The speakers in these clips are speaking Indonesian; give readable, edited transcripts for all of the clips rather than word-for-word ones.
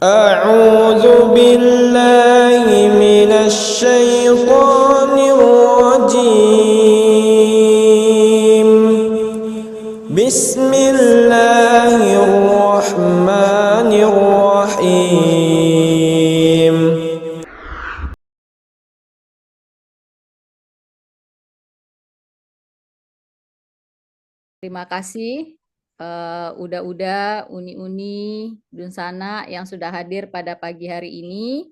أعوذ بالله من الشيطان الرجيم بسم الله الرحمن الرحيم Terima kasih Uda-Uda, Uni-Uni, Dunsana yang sudah hadir pada pagi hari ini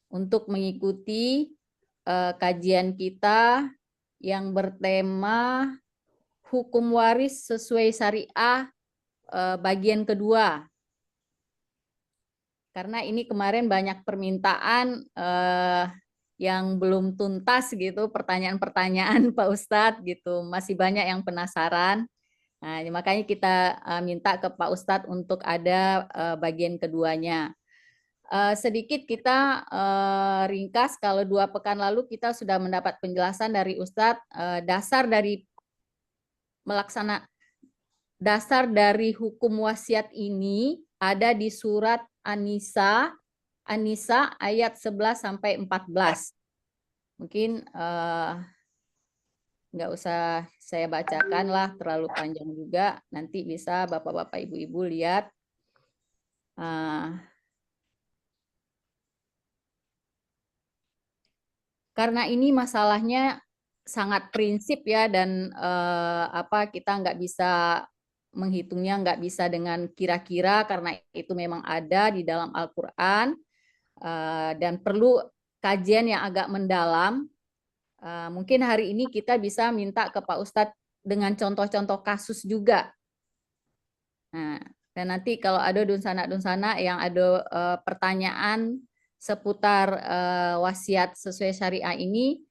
untuk mengikuti kajian kita yang bertema hukum waris sesuai syariah bagian kedua. Karena ini kemarin banyak permintaan yang belum tuntas gitu, pertanyaan-pertanyaan Pak Ustadz gitu, masih banyak yang penasaran. Nah, makanya kita minta ke Pak Ustadz untuk ada bagian keduanya. Sedikit kita ringkas, kalau 2 pekan lalu kita sudah mendapat penjelasan dari Ustadz dasar dari hukum wasiat ini ada di surat An-Nisa ayat 11 sampai 14. Mungkin nggak usah saya bacakan lah, terlalu panjang juga. Nanti bisa Bapak-Bapak, Ibu-Ibu lihat. Karena ini masalahnya sangat prinsip ya, dan kita nggak bisa menghitungnya, nggak bisa dengan kira-kira, karena itu memang ada di dalam Al-Quran dan perlu kajian yang agak mendalam. Mungkin hari ini kita bisa minta ke Pak Ustadz dengan contoh-contoh kasus juga. Nah, dan nanti kalau ada dunsana-dunsana yang ada pertanyaan seputar wasiat sesuai syariah ini,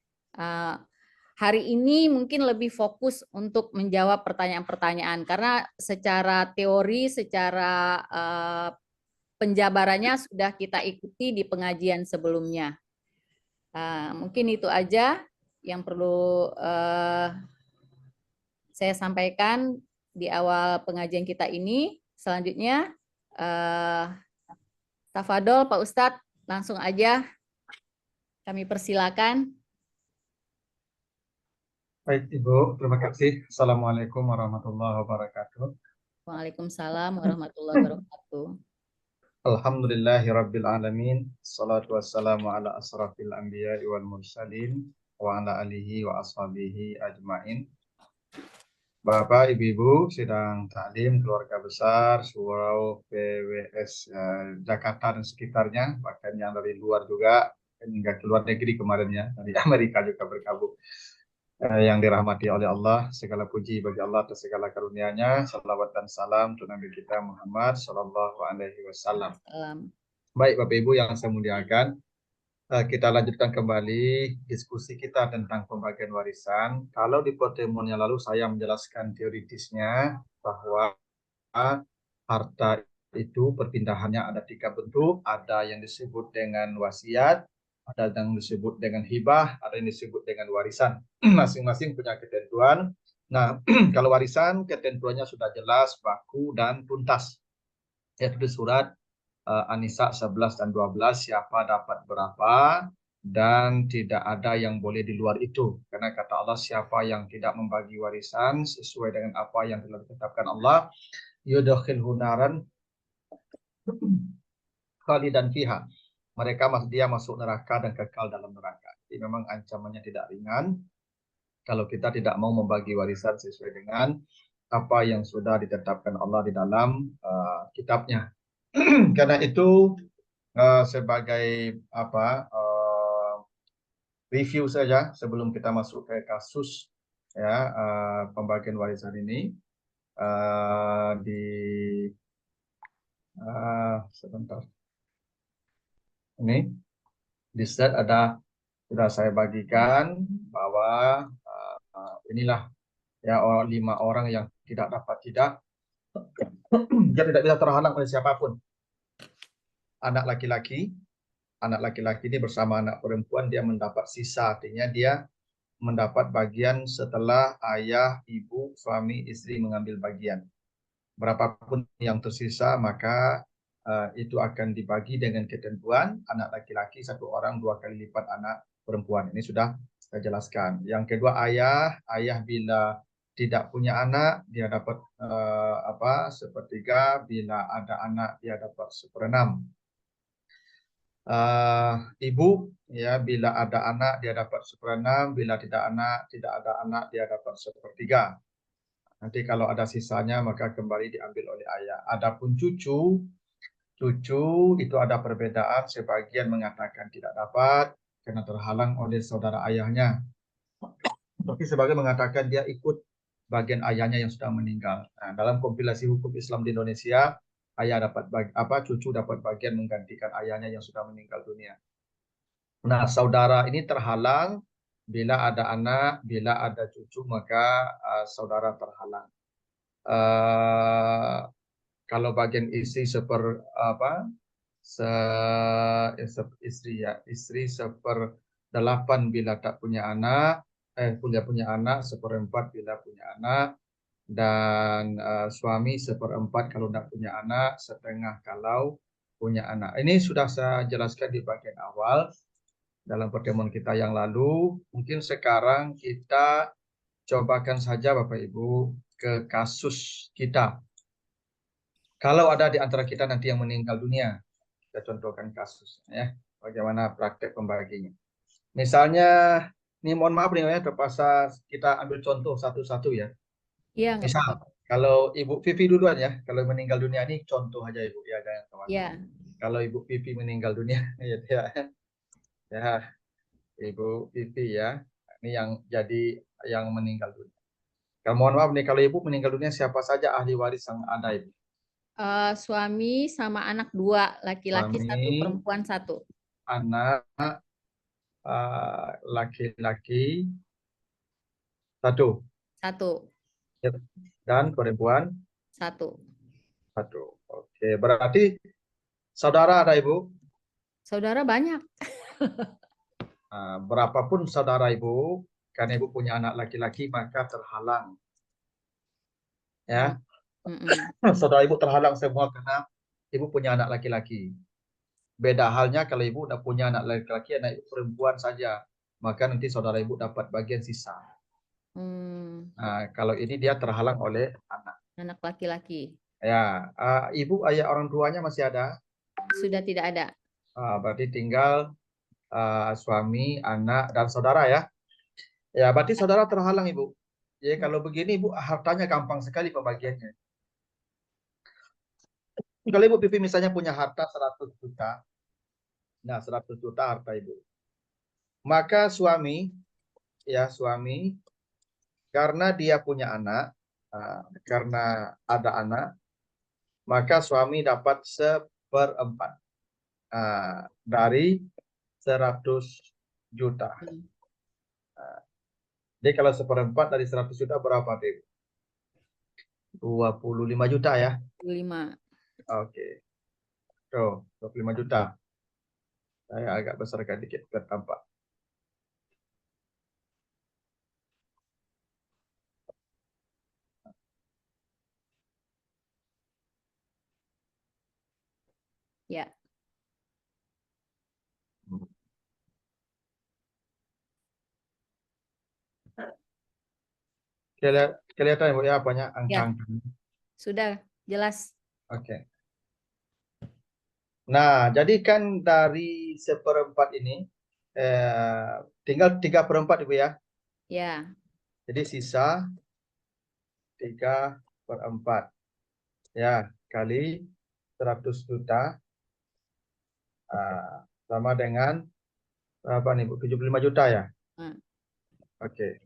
hari ini mungkin lebih fokus untuk menjawab pertanyaan-pertanyaan, karena secara teori, secara penjabarannya sudah kita ikuti di pengajian sebelumnya. Mungkin itu aja yang perlu saya sampaikan di awal pengajian kita ini. Selanjutnya, tafadol Pak Ustadz, langsung aja kami persilakan. Baik Ibu, terima kasih. Assalamualaikum warahmatullahi wabarakatuh. Waalaikumsalam warahmatullahi wabarakatuh. Alhamdulillahi alamin. Salatu wassalamu ala asrafil anbiya'i wal mursalin wa ala alihi wa ashabihi ajmain. Bapak, Ibu-Ibu, sidang taklim keluarga besar Surau PWS Jakarta dan sekitarnya, bahkan yang dari luar juga, hingga ke luar negeri kemarin ya, dari Amerika juga bergabung. Yang dirahmati oleh Allah, segala puji bagi Allah atas segala karunia-Nya. Salawat dan salam untuk Nabi kita Muhammad Sallallahu Alaihi Wasallam. Baik Bapak Ibu yang saya muliakan, kita lanjutkan kembali diskusi kita tentang pembagian warisan. Kalau di pertemuan yang lalu saya menjelaskan teoritisnya bahwa harta itu perpindahannya ada 3 bentuk, ada yang disebut dengan wasiat, ada yang disebut dengan hibah, ada yang disebut dengan warisan. Masing-masing punya ketentuan. Nah, kalau warisan ketentuannya sudah jelas, baku dan tuntas. Yaitu di surat An-Nisa 11 dan 12, siapa dapat berapa dan tidak ada yang boleh di luar itu. Karena kata Allah, siapa yang tidak membagi warisan sesuai dengan apa yang telah ditetapkan Allah, yudkhilhu naran khalidan fiha. Dia masuk neraka dan kekal dalam neraka. Jadi memang ancamannya tidak ringan kalau kita tidak mau membagi warisan sesuai dengan apa yang sudah ditetapkan Allah di dalam kitabnya. Karena itu sebagai review saja sebelum kita masuk ke kasus ya pembagian warisan ini sebentar. Ini di slide sudah saya bagikan bahwa inilah ya 5 orang yang tidak dapat dia tidak bisa terhalang oleh siapapun. Anak laki-laki ini bersama anak perempuan, dia mendapat sisa, artinya dia mendapat bagian setelah ayah, ibu, suami, istri mengambil bagian. Berapapun yang tersisa maka itu akan dibagi dengan ketentuan anak laki-laki 1 orang 2 kali lipat anak perempuan. Ini sudah saya jelaskan. Yang kedua ayah bila tidak punya anak dia dapat sepertiga, bila ada anak dia dapat 1/6. Ibu ya bila ada anak dia dapat 1/6, bila tidak ada anak dia dapat 1/3. Nanti kalau ada sisanya maka kembali diambil oleh ayah. Adapun cucu itu ada perbedaan. Sebagian mengatakan tidak dapat karena terhalang oleh saudara ayahnya. Tapi sebagian mengatakan dia ikut bagian ayahnya yang sudah meninggal. Nah, dalam kompilasi hukum Islam di Indonesia, cucu dapat bagian menggantikan ayahnya yang sudah meninggal dunia. Nah, saudara ini terhalang bila ada anak, bila ada cucu maka saudara terhalang. Kalau bagian istri istri 1/8 bila tak punya anak, punya anak, 1/4 bila punya anak, dan suami 1/4 kalau tidak punya anak, setengah kalau punya anak. Ini sudah saya jelaskan di bagian awal dalam pertemuan kita yang lalu. Mungkin sekarang kita cobakan saja Bapak Ibu ke kasus kita. Kalau ada di antara kita nanti yang meninggal dunia, kita contohkan kasusnya ya, bagaimana praktek pembaginya. Misalnya, ini mohon maaf nih ya, terpaksa kita ambil contoh satu-satu ya. Iya, nggak Misal, apa-apa. kalau Ibu Vivi duluan ya, kalau meninggal dunia ini contoh aja Ibu ya, jangan khawatir. Iya. Kalau Ibu Vivi meninggal dunia, ya, Ibu Vivi ya, ini yang meninggal dunia. Kalau mohon maaf nih, kalau Ibu meninggal dunia siapa saja ahli waris yang ada Ibu? Suami sama anak 2, laki-laki 1, Suami, perempuan 1. anak, laki-laki 1. 1. Dan perempuan 1. 1. Oke, berarti saudara ada Ibu? Saudara banyak. Berapapun saudara Ibu, karena Ibu punya anak laki-laki maka terhalang. Ya, saudara Ibu terhalang semua karena Ibu punya anak laki-laki. Beda halnya kalau Ibu udah punya anak laki-laki, anak Ibu perempuan saja, maka nanti saudara Ibu dapat bagian sisa. Kalau ini dia terhalang oleh Anak laki-laki. Ya, Ibu ayah orang tuanya masih ada? Sudah tidak ada. Berarti tinggal suami, anak, dan saudara ya. Ya, berarti saudara terhalang Ibu. Ya, kalau begini Ibu hartanya gampang sekali pembagiannya. Kalau Ibu Pipi misalnya punya harta 100 juta. Nah, 100 juta harta Ibu. Maka suami karena dia punya anak, karena ada anak, maka suami dapat 1/4 dari 100 juta. Jadi kalau 1/4 dari 100 juta berapa, Ibu? 25 juta ya? 25. Oke. Tuh, 25 juta. Saya agak besarkan dikit biar tampak. Ya. Kelihatan Ibu ya banyak angka-angka. Sudah jelas. Oke. Nah, jadi kan dari 1/4 ini tinggal 3/4 Ibu ya. Ya. Jadi sisa 3/4 ya kali 100 juta sama dengan berapa nih Bu? 75 juta ya. Oke.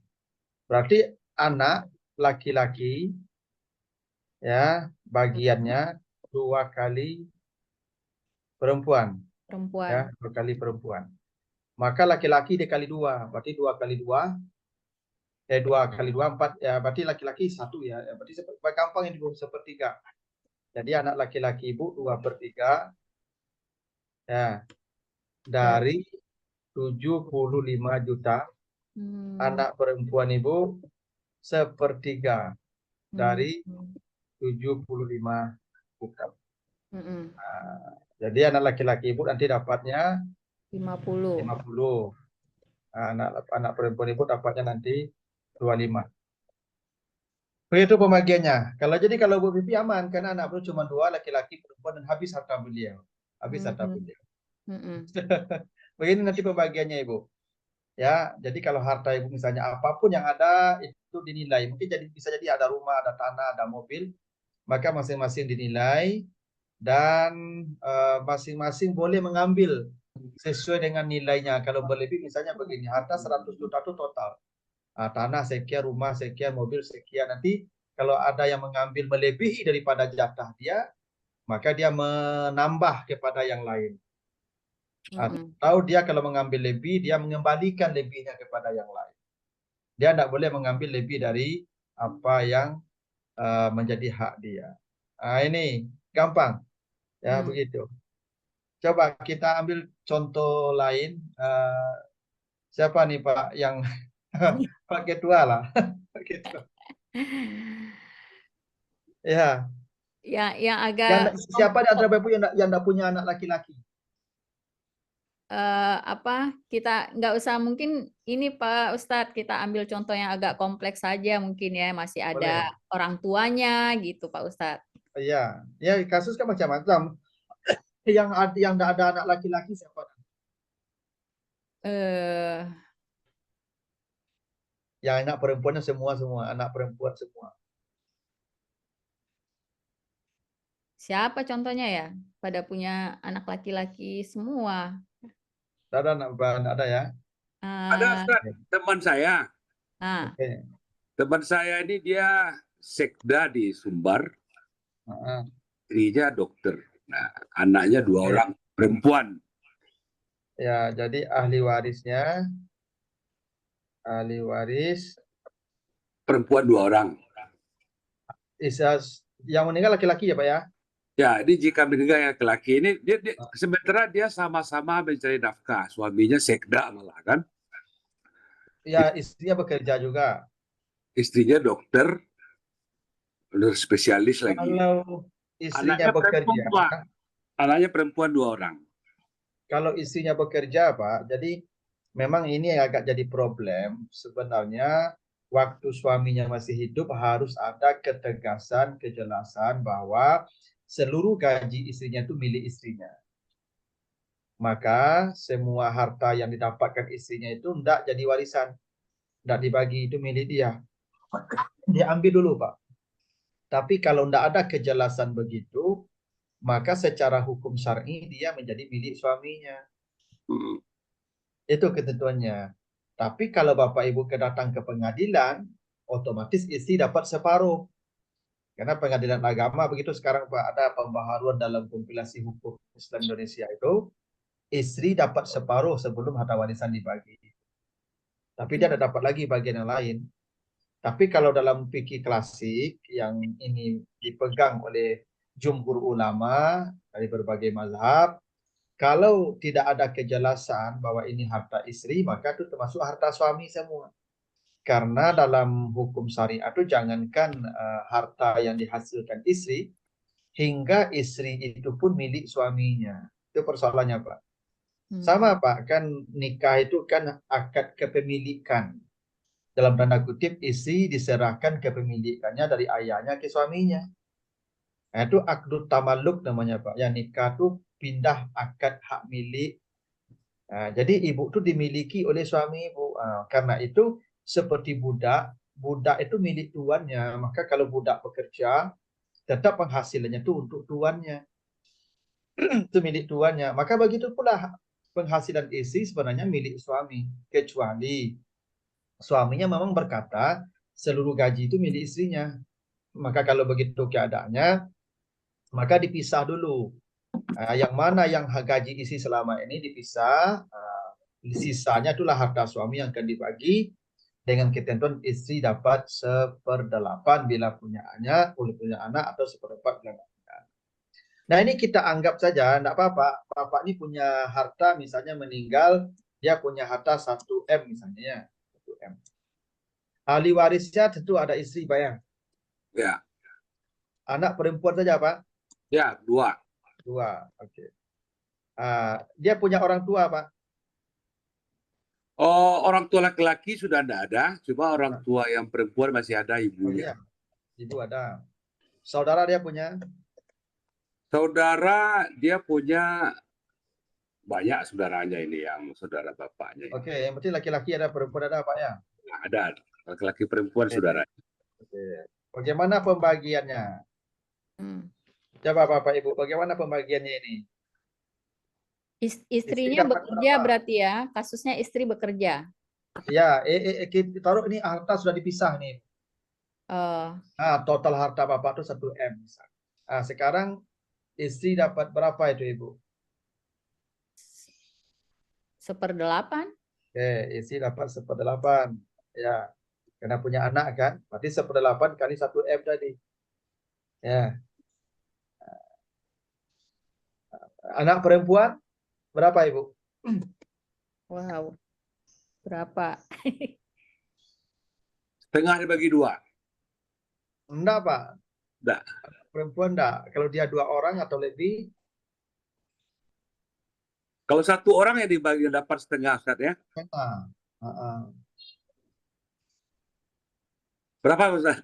Berarti anak laki-laki ya bagiannya 2 kali perempuan. Ya, 2 kali perempuan. Maka laki-laki dikali 2, berarti 2 kali 2 2 kali 2 4 ya, berarti laki-laki 1 ya. Berarti gampang ini Bu, 1/3. Jadi anak laki-laki Ibu 2/3 ya. Dari 75 juta. Anak perempuan Ibu 1/3 dari 75 bukan. Mm-mm. Jadi anak laki-laki ibu nanti dapatnya 50. 50. Anak perempuan ibu dapatnya nanti 25. Begitu pembagiannya. Kalau Bu Pipi aman karena anak beliau cuma 2 laki-laki perempuan dan habis harta beliau. Habis harta Mhm. beliau. Mm-mm. Begini nanti pembagiannya Ibu. Ya, jadi kalau harta Ibu misalnya apapun yang ada itu dinilai. Mungkin bisa jadi ada rumah, ada tanah, ada mobil, maka masing-masing dinilai dan masing-masing boleh mengambil sesuai dengan nilainya. Kalau berlebih misalnya begini, harta 100 juta itu total. Tanah sekian, rumah sekian, mobil sekian. Nanti kalau ada yang mengambil melebihi daripada jatah dia, maka dia menambah kepada yang lain. Mm-mm. Atau dia kalau mengambil lebih, dia mengembalikan lebihnya kepada yang lain. Dia tidak boleh mengambil lebih dari apa yang menjadi hak dia. Ini gampang, ya begitu. Coba kita ambil contoh lain. Siapa nih Pak yang Pak Ketua lah. Pak Ketua. Ya, Yang agak siapa di antara Bapak yang tidak punya anak laki-laki? apa kita nggak usah mungkin ini Pak Ustadz, kita ambil contoh yang agak kompleks saja mungkin ya, masih ada Boleh. orang tuanya gitu Pak Ustadz. Ya, ya kasus kan macam-macam. Yang tidak ada anak laki-laki siapa? Eh, Yang anak perempuannya semua anak perempuan semua. siapa contohnya ya? Pada punya anak laki-laki semua. Tidak ada ya. Ada Ah, Ustaz, teman saya. Oke. Teman saya ini dia sekda di Sumbar, istrinya dokter. Nah, anaknya 2 Oke. orang perempuan. Ya, jadi ahli waris Perempuan 2 orang. yang meninggal laki-laki ya Pak ya? Ya, ini jika meninggal yang laki-laki ini, sementara dia sama-sama mencari nafkah. Suaminya sekda malah kan. Ya, istrinya bekerja juga. Istrinya dokter spesialis lagi. Kalau istrinya Anaknya bekerja, perempuan. Anaknya perempuan 2 orang. kalau istrinya bekerja Pak, jadi memang ini agak jadi problem. Sebenarnya waktu suaminya masih hidup harus ada ketegasan, kejelasan bahwa seluruh gaji istrinya itu milik istrinya. Maka semua harta yang didapatkan istrinya itu tidak jadi warisan, tidak dibagi, itu milik dia. Dia ambil dulu Pak. Tapi kalau tidak ada kejelasan begitu, maka secara hukum syar'i dia menjadi milik suaminya. Itu ketentuannya. Tapi kalau Bapak Ibu datang ke pengadilan, otomatis istri dapat separuh. Karena pengadilan agama begitu sekarang Pak, ada pembaharuan dalam kompilasi hukum Islam Indonesia itu, istri dapat separuh sebelum harta warisan dibagi. Tapi dia tidak dapat lagi bagian yang lain. Tapi kalau dalam fikih klasik yang ini dipegang oleh jumhur ulama dari berbagai mazhab, kalau tidak ada kejelasan bahwa ini harta istri, maka itu termasuk harta suami semua. Karena dalam hukum syariat itu jangankan harta yang dihasilkan istri, hingga istri itu pun milik suaminya. Itu persoalannya Pak. Sama Pak, kan nikah itu kan akad kepemilikan. Dalam tanda kutip, istri diserahkan kepemilikannya dari ayahnya ke suaminya. Nah, itu akdut tamaluk namanya Pak. Yang nikah itu pindah akad hak milik. Nah, jadi ibu itu dimiliki oleh suami ibu. Karena itu seperti budak, budak itu milik tuannya. Maka kalau budak bekerja, tetap penghasilannya itu untuk tuannya. Itu milik tuannya. Maka begitu pula penghasilan istri sebenarnya milik suami. Kecuali suaminya memang berkata seluruh gaji itu milik istrinya. Maka kalau begitu keadaannya, maka dipisah dulu. Yang mana yang gaji istri selama ini dipisah, sisanya itulah harta suami yang akan dibagi dengan ketentuan istri dapat 1/8 bila punya anak atau 1/4 bila tidak punya anak. Nah ini kita anggap saja, tidak apa-apa. Bapak ini punya harta misalnya meninggal, dia punya harta 1M misalnya. 1M. Ahli warisnya tentu ada istri Pak ya. Ya. Anak perempuan saja, Pak? Ya, 2. 2. Oke. Dia punya orang tua, Pak? Oh, orang tua laki-laki sudah tidak ada, cuma orang tua yang perempuan masih ada Oh ibunya. iya, ibu ada. Saudara dia punya? Saudara dia punya banyak saudaranya ini yang saudara bapaknya. Oke, yang penting laki-laki ada, perempuan ada, Pak ya? Ada laki-laki perempuan saudara. Oke. Bagaimana pembagiannya? Hmm. Coba Bapak Ibu, bagaimana pembagiannya ini? Istrinya dapat bekerja berapa? berarti ya, kasusnya istri bekerja. Ya, kita taruh ini harta sudah dipisah nih. Eh, Total harta Bapak itu 1 M. Sekarang istri dapat berapa itu Ibu? 1/8. Oke, istri dapat 1/8. Ya, karena punya anak kan, berarti 1/8 kali 1 M tadi. Ya, anak perempuan berapa Ibu? Wow, berapa? Setengah dibagi 2. Enggak Pak, Enggak. perempuan enggak. Kalau dia 2 orang atau lebih, Kalau 1 orang yang dibagi dapat setengah, Ustaz ya. setengah. Berapa, Ustaz?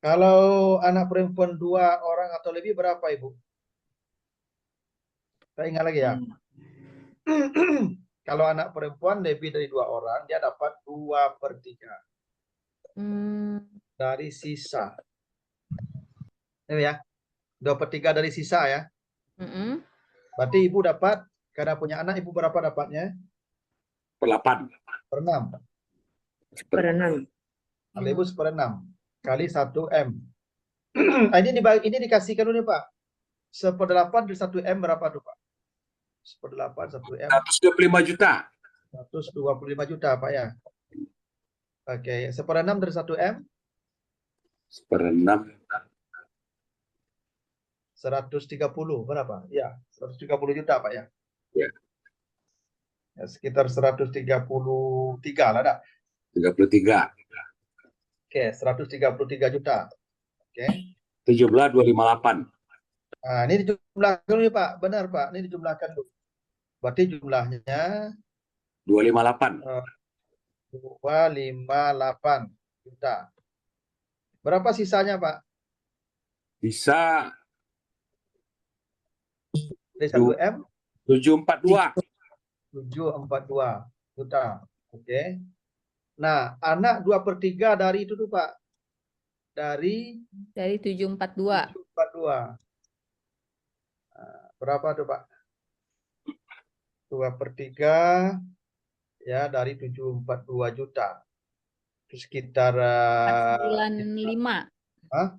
Kalau anak perempuan 2 orang atau lebih berapa Ibu? Saya ingat lagi ya. Kalau anak perempuan lebih dari 2 orang, dia dapat 2/3 dari sisa. Ini ya, 2/3 dari sisa ya. Berarti ibu dapat, karena punya anak, ibu berapa dapatnya? 8. 1/6. 1/6. Kalau ibu 1/6 kali 1 M. Ini dikasihkan dulu nih Pak. 1/8 dari 1 M berapa tuh Pak? 1/8 1 M. 125 juta. 125 juta Pak ya. Oke, 1/6 dari 1 M. 1/6. 130 berapa? Ya, 130 juta Pak ya. Ya. Ya, sekitar 133 lah dah. 33. Oke, 133 juta. Oke. 17,258. Ini dijumlahkan dulu Pak. Benar Pak, ini dijumlahkan dulu. Berarti jumlahnya 258. 258 juta. Berapa sisanya Pak? Bisa Dari 1 M? 742. 742 juta. Oke. Nah, anak 2/3 dari itu tuh Pak. Dari 742. 742. Berapa tuh Pak? 2/3 ya dari 742 juta. Itu sekitar 495.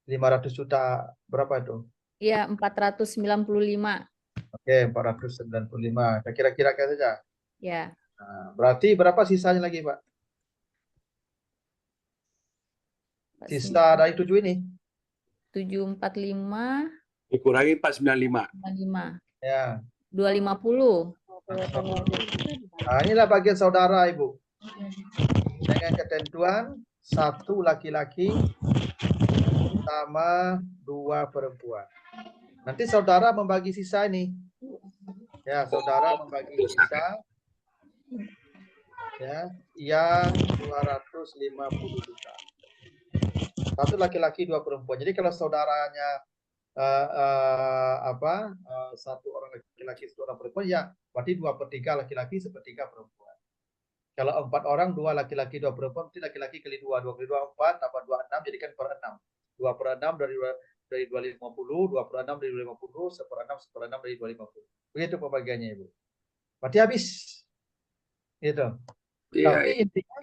500 juta. Berapa itu? Iya, 495. Oke, 495. Kira-kira saja. Ya. Berarti berapa sisanya lagi, Pak? Sisa dari 7 ini? 745. Dikurangi 495. 5. Ya. 250. Inilah bagian saudara, Ibu. Dengan ketentuan 1 laki-laki sama 2 perempuan. Nanti saudara membagi sisa ini. Ya, saudara membagi sisa ya, yang 250 juta. 1 laki-laki 2 perempuan. Jadi kalau saudaranya 1 orang laki-laki 1 orang perempuan, ya berarti 2/3 laki-laki 1/3 perempuan. Kalau 4 orang, 2 laki-laki 2 perempuan, berarti laki-laki kali 2, 2 kali 2 4, tambah 2 6, jadikan per 6. 2/6 dari 250, 2/6 dari 250, 1/6 dari 250. Begitu pembagiannya Ibu. Berarti habis. Gitu. Iya. Tapi intinya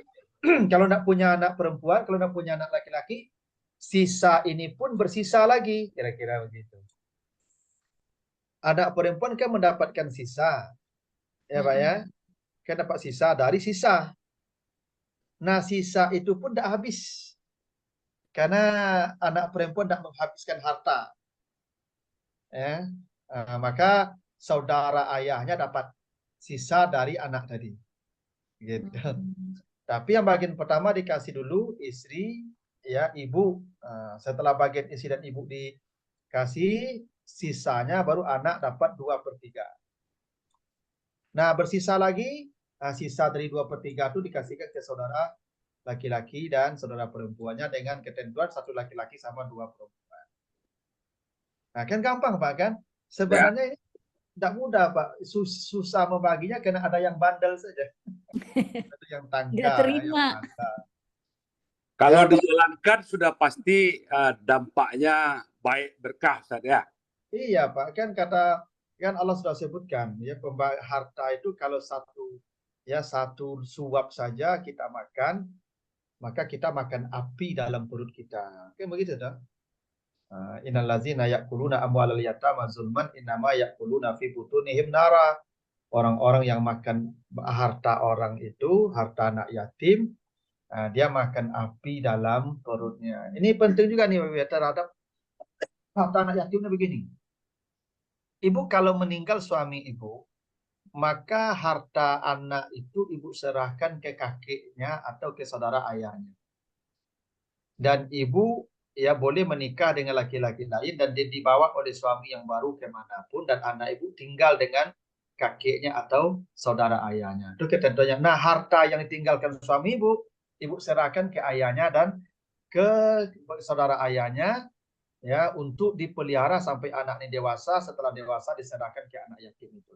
kalau tidak punya anak perempuan, kalau tidak punya anak laki-laki, sisa ini pun bersisa lagi, kira-kira begitu. Anak perempuan kan mendapatkan sisa, ya Pak ya, kan dapat sisa dari sisa. Nah sisa itu pun tidak habis, karena anak perempuan tidak menghabiskan harta, ya. Maka saudara ayahnya dapat sisa dari anak tadi, gitu. Tapi yang bagian pertama dikasih dulu istri, ya ibu. Setelah bagian istri dan ibu dikasih, sisanya baru anak dapat 2/3. Nah, bersisa lagi, sisa dari 2/3 itu dikasihkan ke saudara laki-laki dan saudara perempuannya dengan ketentuan satu laki-laki sama 2 perempuan. Nah, kan gampang Pak kan? Sebenarnya ini tidak mudah Pak. Susah membaginya karena ada yang bandel saja. Ada yang tangga, Nggak terima. yang bandel. Kalau Ya, dijalankan sudah pasti dampaknya baik, berkah, Ustaz ya. Iya Pak, kan Allah sudah sebutkan ya, harta itu kalau satu suap saja kita makan, maka kita makan api dalam perut kita. Kan begitu toh? Innal ladzina ya'kuluna amwalal yatama zulman innama ya'kuluna fi butunihim nara. Orang-orang yang makan harta orang itu, harta anak yatim, dia makan api dalam perutnya. Ini penting juga nih terhadap harta anak yatimnya begini. Ibu kalau meninggal suami ibu, maka harta anak itu ibu serahkan ke kakeknya atau ke saudara ayahnya. Dan ibu ya boleh menikah dengan laki-laki lain dan dibawa oleh suami yang baru kemanapun dan anak ibu tinggal dengan kakeknya atau saudara ayahnya. Itu ketentuannya. Nah, harta yang ditinggalkan suami ibu serahkan ke ayahnya dan ke saudara ayahnya ya untuk dipelihara sampai anak ini dewasa. Setelah dewasa diserahkan ke anak yatim itu.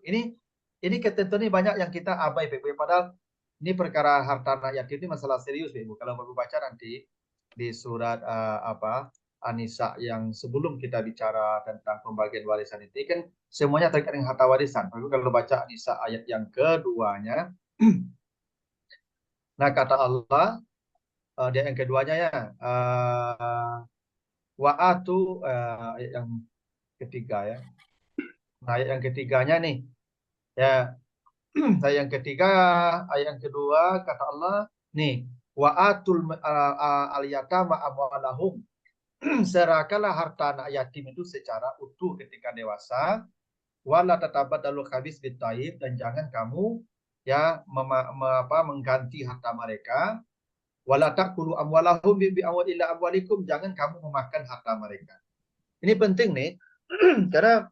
Ini ketentuan ini banyak yang kita abai, Ibu. Padahal ini perkara harta anak yatim ini masalah serius, Ibu. Kalau Ibu baca nanti di surat An-Nisa yang sebelum kita bicara tentang pembagian warisan itu kan semuanya terkait dengan harta warisan. Tapi kalau baca An-Nisa ayat yang keduanya, nah kata Allah di ayat yang keduanya ya, wa'atu ayat yang ketiga ya. Nah, ayat yang ketiganya nih ya, ayat yang ketiga, ayat yang kedua kata Allah nih, wa'atul al-yatama amwalahum. Serahkanlah harta anak yatim itu secara utuh ketika dewasa. Wala tatabaddalu khabis bitaib, dan jangan kamu ya mengganti harta mereka. Wala taqulu amwalahum bi amwalillah amwalikum, jangan kamu memakan harta mereka. Ini penting nih karena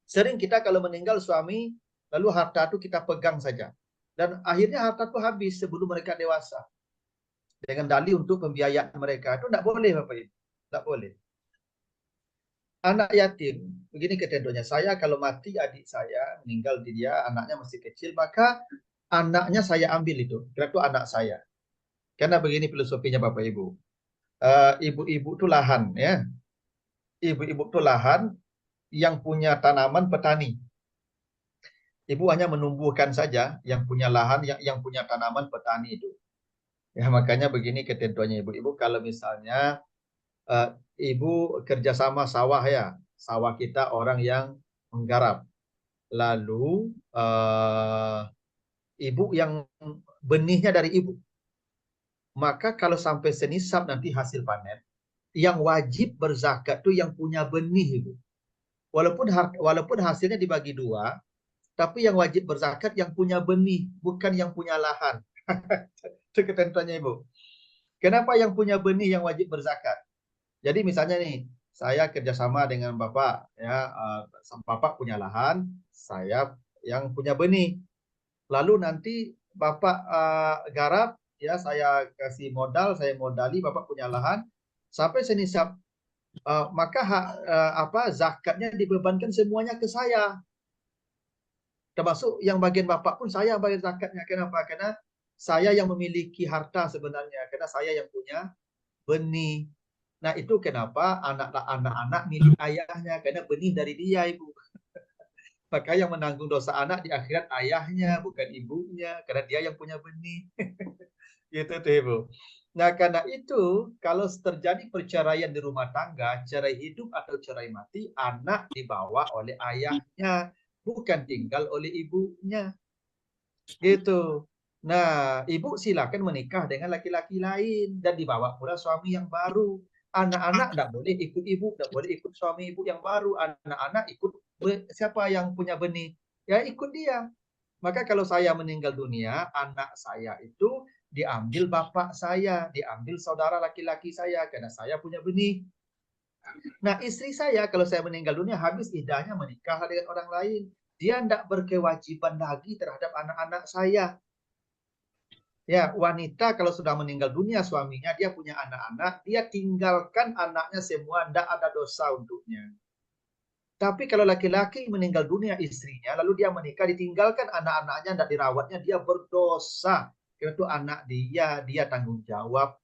sering kita kalau meninggal suami lalu harta itu kita pegang saja dan akhirnya harta itu habis sebelum mereka dewasa dengan dalih untuk pembiayaan mereka. Itu tidak boleh Bapak Ibu. Tidak boleh. Anak yatim, begini ketentuannya. Saya kalau mati adik saya, meninggal dia, anaknya masih kecil, maka anaknya saya ambil itu. Kira itu anak saya. Karena begini filosofinya Bapak Ibu. Ibu-ibu itu lahan ya. Ibu-ibu itu lahan yang punya tanaman petani. Ibu hanya menumbuhkan saja yang punya lahan, yang punya tanaman petani itu. Ya makanya begini ketentuannya ibu-ibu, kalau misalnya ibu kerjasama sawah ya, sawah kita orang yang menggarap. Lalu ibu yang benihnya dari ibu. Maka kalau sampai senisab nanti hasil panen, yang wajib berzakat itu yang punya benih ibu. Walaupun hasilnya dibagi dua, tapi yang wajib berzakat yang punya benih, bukan yang punya lahan. Itu ketentuannya ibu. Kenapa yang punya benih yang wajib berzakat? Jadi misalnya nih, saya kerjasama dengan Bapak, ya, Bapak punya lahan, saya yang punya benih. Lalu nanti Bapak garap, ya, saya kasih modal, saya modali, Bapak punya lahan, sampai senisab, maka zakatnya dibebankan semuanya ke saya. Termasuk yang bagian Bapak pun saya bayar zakatnya. Kenapa? Karena saya yang memiliki harta sebenarnya, karena saya yang punya benih. Nah, itu kenapa anak-anak milik ayahnya, karena benih dari dia, Ibu. Maka yang menanggung dosa anak di akhirat ayahnya, bukan ibunya, karena dia yang punya benih. Gitu tuh, Ibu. Nah, karena itu, kalau terjadi perceraian di rumah tangga, cerai hidup atau cerai mati, anak dibawa oleh ayahnya, bukan tinggal oleh ibunya. Gitu. Nah, ibu silakan menikah dengan laki-laki lain dan dibawa pula suami yang baru. Anak-anak tidak boleh ikut ibu, tidak boleh ikut suami ibu yang baru. Anak-anak ikut siapa yang punya benih, ya ikut dia. Maka kalau saya meninggal dunia, anak saya itu diambil bapak saya, diambil saudara laki-laki saya, karena saya punya benih. Nah, istri saya kalau saya meninggal dunia habis iddahnya menikah dengan orang lain. Dia tidak berkewajiban lagi terhadap anak-anak saya. Ya, wanita kalau sudah meninggal dunia suaminya, dia punya anak-anak, dia tinggalkan anaknya semua, tidak ada dosa untuknya. Tapi kalau laki-laki meninggal dunia istrinya, lalu dia menikah, ditinggalkan anak-anaknya, tidak dirawatnya, dia berdosa. Karena itu anak dia tanggung jawab.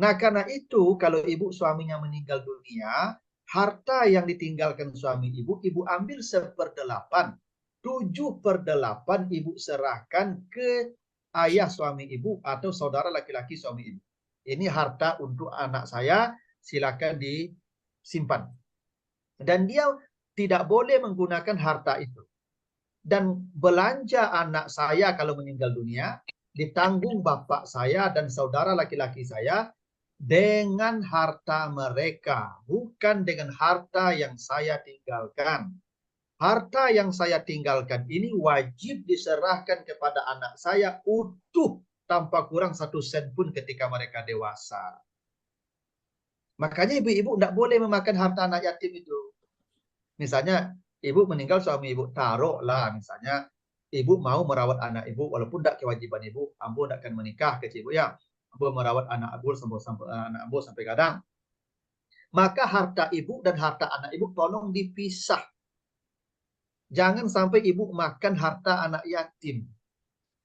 Nah, karena itu kalau ibu suaminya meninggal dunia, harta yang ditinggalkan suami ibu ambil 1/8. 7/8 ibu serahkan ke ayah suami ibu atau saudara laki-laki suami ibu. Ini harta untuk anak saya, silakan disimpan. Dan dia tidak boleh menggunakan harta itu. Dan belanja anak saya kalau meninggal dunia, ditanggung bapak saya dan saudara laki-laki saya dengan harta mereka, bukan dengan harta yang saya tinggalkan. Harta yang saya tinggalkan ini wajib diserahkan kepada anak saya utuh tanpa kurang 1 sen pun ketika mereka dewasa. Makanya ibu-ibu tidak boleh memakan harta anak yatim itu. Misalnya ibu meninggal, suami ibu taruhlah, misalnya ibu mau merawat anak ibu walaupun tidak kewajiban ibu, ambo tidak akan menikah ke ibu ya. Ambo merawat anak ibu sampai kadang. Maka harta ibu dan harta anak ibu tolong dipisah. Jangan sampai ibu makan harta anak yatim.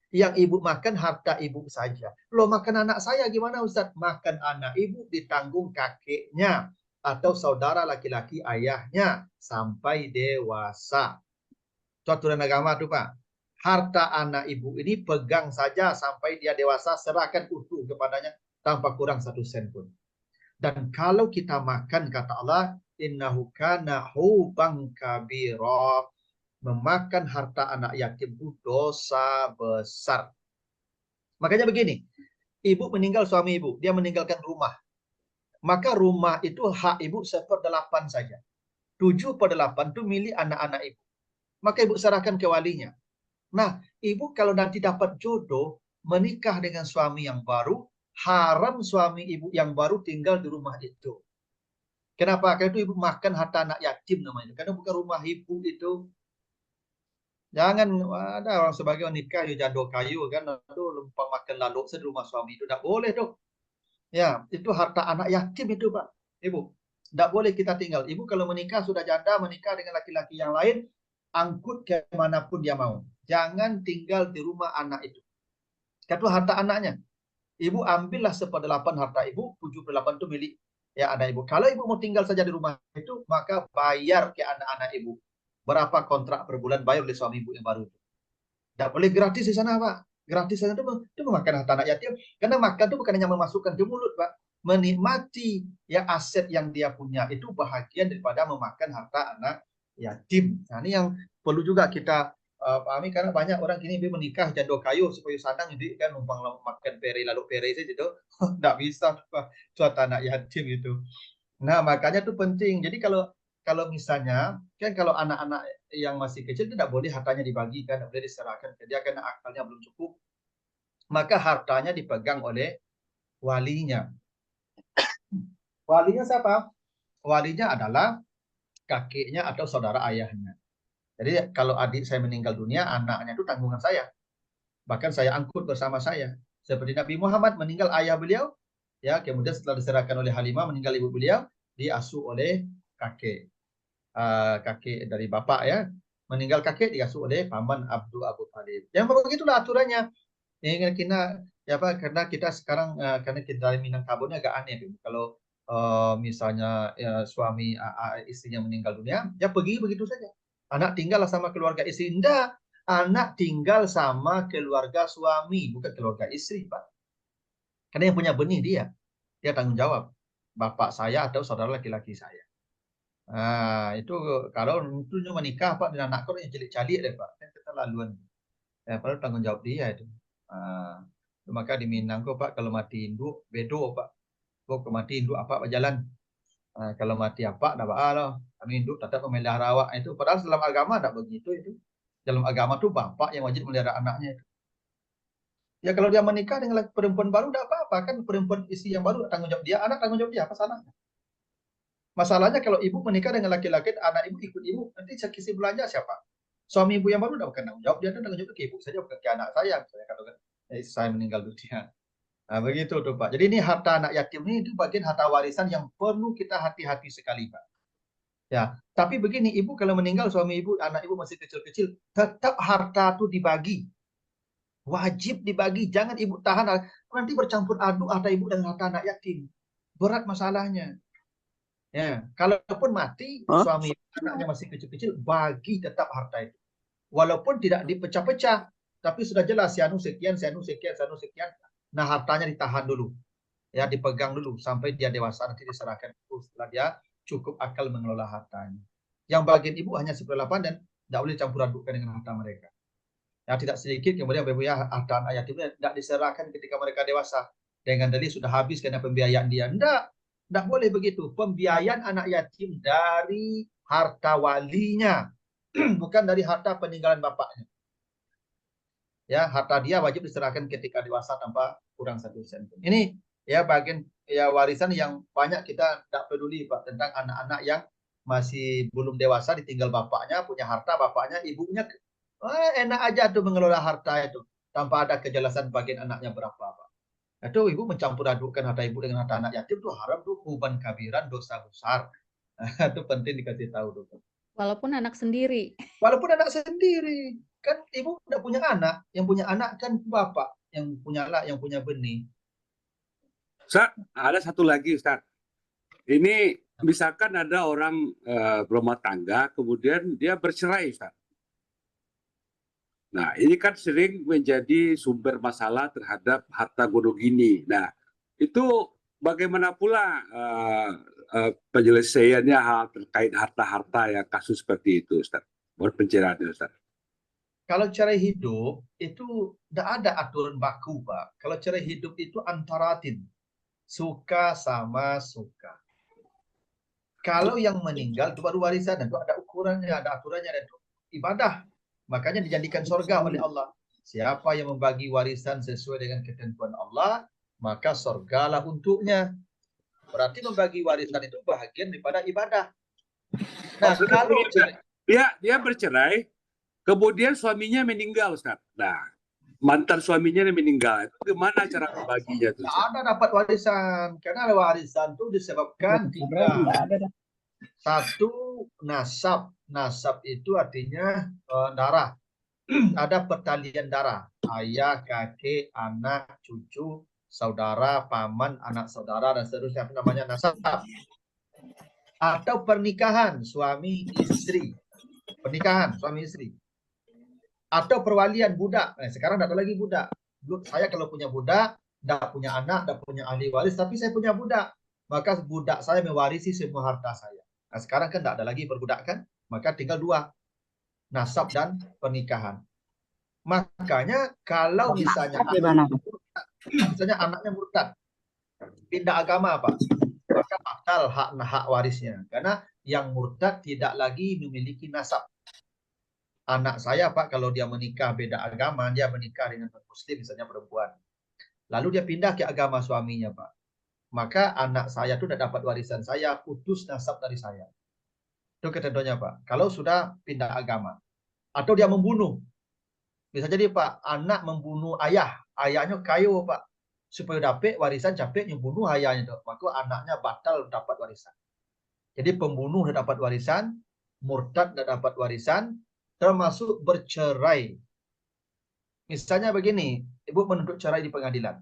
Yang ibu makan harta ibu saja. Loh, makan anak saya gimana Ustaz? Makan anak ibu ditanggung kakeknya atau saudara laki-laki ayahnya sampai dewasa. Itu aturan agama tuh Pak. Harta anak ibu ini pegang saja sampai dia dewasa, serahkan utuh kepadanya tanpa kurang 1 sen pun. Dan kalau kita makan, kata Allah, innahu kana huban kabira. Memakan harta anak yatim itu dosa besar. Makanya begini, ibu meninggal suami ibu, dia meninggalkan rumah. Maka rumah itu hak ibu 1/8 saja. 7/8 itu milik anak-anak ibu. Maka ibu serahkan ke walinya. Nah, ibu kalau nanti dapat jodoh, menikah dengan suami yang baru, haram suami ibu yang baru tinggal di rumah itu. Kenapa? Karena itu ibu makan harta anak yatim namanya. Karena bukan rumah ibu itu. Jangan ada orang sebagai nikah ya jando kayu kan, itu lumpang makan lalu di rumah suami itu tidak boleh dong. Ya, itu harta anak yatim itu Pak. Ibu, tidak boleh kita tinggal. Ibu kalau menikah sudah janda, menikah dengan laki-laki yang lain, angkut ke manapun dia mau. Jangan tinggal di rumah anak itu. Itu harta anaknya. Ibu ambillah 1/8 harta ibu, 7/8 itu milik ya anak ibu. Kalau ibu mau tinggal saja di rumah itu, maka bayar ke anak-anak ibu. Berapa kontrak per bulan bayar oleh suami ibu yang baru itu. Tidak boleh gratis di sana Pak. Gratis sana itu memakan harta anak yatim. Karena makan itu bukan hanya memasukkan ke mulut Pak. Menikmati ya aset yang dia punya itu bahagian daripada memakan harta anak yatim. Nah, ini yang perlu juga kita pahami, karena banyak orang kini menikah jando kayu supaya sadang ini kan numpang makan pere lalu pere saja itu. Tidak bisa Pak. Suatu anak yatim itu. Nah, makanya itu penting. Jadi kalau misalnya, kan kalau anak-anak yang masih kecil tidak boleh hartanya dibagikan, tidak boleh diserahkan ke dia karena akalnya belum cukup. Maka hartanya dipegang oleh walinya. Walinya siapa? Walinya adalah kakeknya atau saudara ayahnya. Jadi kalau adik saya meninggal dunia, anaknya itu tanggungan saya. Bahkan saya angkut bersama saya. Seperti Nabi Muhammad meninggal ayah beliau, ya kemudian setelah diserahkan oleh Halimah, meninggal ibu beliau, diasuh oleh kakek. Kakek dari bapak ya, meninggal kakek diasuh oleh paman Abu Talib. Yang begitulah aturannya. Ini kita ya Pak, karena kita sekarang karena kita dari Minangkabaunya agak aneh. Kalau misalnya ya, suami istrinya meninggal dunia, ya pergi begitu saja. Anak tinggal sama keluarga istri. Enggak, anak tinggal sama keluarga suami, bukan keluarga istri Pak. Karena yang punya benih dia tanggung jawab. Bapak saya atau saudara laki-laki saya. Nah, itu kalau tentunya menikah Pak dengan anak kau yang cilik-cilik deh Pak, kan keterlaluan. Ya, padahal tanggung jawab dia itu. Maka di Minang kok Pak, kalau mati induk bedo Pak. Kok mati induk apa Pak jalan. Kalau mati apa dah Pak loh. Kami induk tetap memelihara awak itu. Padahal dalam agama tidak begitu itu. Dalam agama tuh bapak yang wajib memelihara anaknya itu. Ya kalau dia menikah dengan perempuan baru tidak apa-apa kan, perempuan istri yang baru tanggung jawab dia, anak tanggung jawab dia, apa salahnya? Masalahnya kalau ibu menikah dengan laki-laki, anak ibu ikut ibu, nanti kisi belanja siapa? Suami ibu yang baru tidak bukan tanggung jawab, dia tanggung jawab ke ibu saja, bukan ke anak saya. Misalnya kalau saya meninggal dunia. Nah, begitu tuh Pak. Jadi ini harta anak yatim ini itu bagian harta warisan yang perlu kita hati-hati sekali Pak. Ya, tapi begini, ibu kalau meninggal suami ibu, anak ibu masih kecil-kecil, tetap harta itu dibagi. Wajib dibagi, jangan ibu tahan, nanti bercampur aduk harta ibu dengan harta anak yatim. Berat masalahnya. Ya, kalaupun mati, suami anaknya masih kecil-kecil, bagi tetap harta itu. Walaupun tidak dipecah-pecah, tapi sudah jelas sianu sekian, sianu sekian, sianu sekian. Nah, hartanya ditahan dulu. Ya, dipegang dulu sampai dia dewasa, nanti diserahkan setelah dia cukup akal mengelola hartanya. Yang bagian ibu hanya 1/8 dan tidak boleh campur adukkan dengan harta mereka. Ya, tidak sedikit kemudian harta anak yatim tidak diserahkan ketika mereka dewasa dengan dalih sudah habis karena pembiayaan dia. Tidak boleh begitu. Pembiayaan anak yatim dari harta walinya, bukan dari harta peninggalan bapaknya. Ya, harta dia wajib diserahkan ketika dewasa tanpa kurang 1 sen. Ini ya bagian ya warisan yang banyak kita tidak peduli Pak, tentang anak-anak yang masih belum dewasa ditinggal bapaknya, punya harta bapaknya, ibunya enak aja tuh mengelola harta itu tanpa ada kejelasan bagian anaknya berapa Pak. Itu ibu mencampur adukkan harta ibu dengan harta anak yatim itu haram tuh, huban kabiran, dosa besar. Itu penting dikasih tahu tuh. Walaupun anak sendiri. Walaupun anak sendiri, kan ibu tidak punya anak, yang punya anak kan bapak, yang punya benih. Ustaz, ada satu lagi Ustaz. Ini misalkan ada orang berumah tangga, kemudian dia bercerai Ustaz. Nah, ini kan sering menjadi sumber masalah terhadap harta gonogini gini. Nah, itu bagaimana pula penyelesaiannya hal terkait harta-harta yang kasus seperti itu, Ustaz? Buat pencerahannya, Ustaz. Kalau cerai hidup itu tidak ada aturan baku, Pak. Kalau cerai hidup itu antaratin, suka sama suka. Kalau yang meninggal itu baru warisan, itu ada ukurannya, ada aturannya, dan itu ibadah. Makanya dijadikan surga oleh Allah. Siapa yang membagi warisan sesuai dengan ketentuan Allah, maka surgalah untuknya. Berarti membagi warisan itu bahagian daripada ibadah. Nah, kalau dia bercerai, kemudian suaminya meninggal, Ustaz. Nah, mantan suaminya meninggal. Itu gimana cara membaginya? Tidak ada dapat warisan. Karena warisan itu disebabkan tiga. Satu, nasab. Nasab itu artinya darah. Ada pertalian darah. Ayah, kakek, anak, cucu, saudara, paman, anak saudara, dan seterusnya. Itu namanya nasab. Atau pernikahan suami istri. Pernikahan suami istri. Atau perwalian budak. Nah, sekarang tidak ada lagi budak. Saya kalau punya budak, tidak punya anak, tidak punya ahli waris, tapi saya punya budak. Maka budak saya mewarisi semua harta saya. Nah, sekarang kan tidak ada lagi perbudakan, maka tinggal dua, nasab dan pernikahan. Makanya kalau misalnya anaknya murtad, pindah agama Pak, maka batal hak warisnya. Karena yang murtad tidak lagi memiliki nasab. Anak saya Pak, kalau dia menikah beda agama, dia menikah dengan muslim misalnya perempuan, lalu dia pindah ke agama suaminya Pak, maka anak saya itu tidak dapat warisan saya, putus nasab dari saya. Itu ketentuannya Pak. Kalau sudah pindah agama, atau dia membunuh, bisa jadi Pak, anak membunuh ayah, ayahnya kayu Pak, supaya dapat warisan capek membunuh ayahnya itu, maka anaknya batal dapat warisan. Jadi pembunuh tidak dapat warisan, murtad tidak dapat warisan, termasuk bercerai. Misalnya begini, ibu menuntut cerai di pengadilan.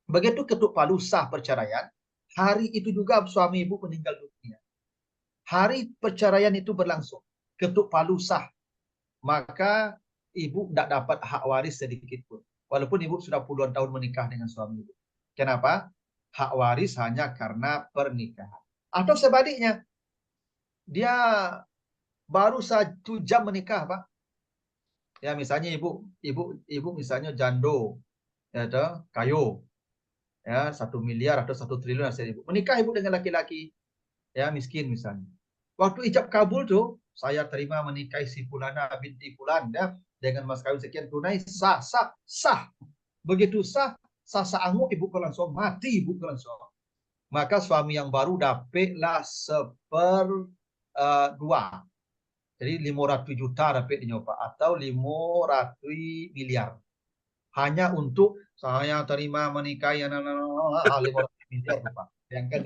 Begitu ketuk palu sah perceraian, hari itu juga suami ibu meninggal dunia. Hari perceraian itu berlangsung, ketuk palu sah, maka ibu tidak dapat hak waris sedikit pun. Walaupun ibu sudah puluhan tahun menikah dengan suami ibu. Kenapa? Hak waris hanya karena pernikahan. Atau sebaliknya, dia baru 1 jam menikah Pak. Ya misalnya ibu misalnya jando, ya toh, kayu, ya 1 miliar atau 1 triliun hasil ibu. Menikah ibu dengan laki-laki, ya miskin misalnya. Waktu ijab kabul tuh, saya terima menikahi si Fulana binti Fulan, ya, dengan mas kawin sekian tunai, sah. Begitu sah angu ibu ke langsung mati ibu ke langsung. Maka suami yang baru dapatlah 1/2. Jadi 500 juta dapat nyoba atau 500 miliar. Hanya untuk saya terima menikahi 500 miliar Pak. Yang kan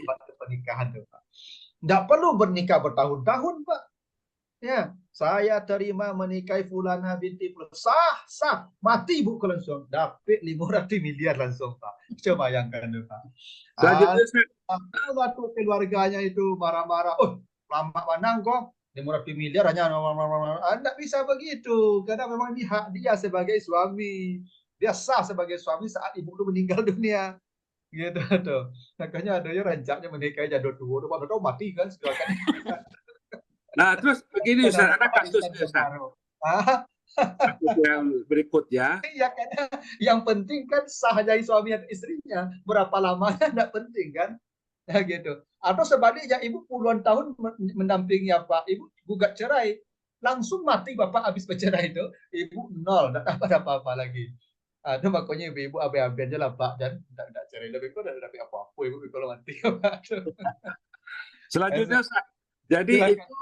Pak, pernikahan tuh Pak. Tidak perlu bernikah bertahun-tahun Pak. Ya, saya terima menikahi fulana binti fulan. Sah, mati ibu langsung. Dapat 500 miliar langsung Pak. Coba bayangkan tuh Pak. Selanjutnya, Ustaz. Waktu keluarganya itu marah-marah. Oh, lama manang kok. 500 miliar hanya tidak bisa begitu karena memang ini hak dia sebagai suami, dia sah sebagai suami saat ibu itu meninggal dunia gitu tuh. Makanya ada yang rancaknya menikahi jadul tua udah mati kan silakan. Nah, terus begini Ustaz, ada kasusnya Ustaz. Kasus yang berikutnya. Iya kan, yang penting kan sah dari suami dan istrinya, berapa lamanya tidak penting kan. Ya, gitu. Atau sebaliknya ibu puluhan tahun mendampingi apa, ibu gugat cerai, langsung mati bapak habis bercerai itu, ibu nol, tidak dapat apa-apa lagi. Ada makanya ibu abe-abe aja lah Pak, dan tidak cerai lebih kok tidak dapat apa-apa ibu kalau mati. Selanjutnya Ustaz, jadi Silakan. itu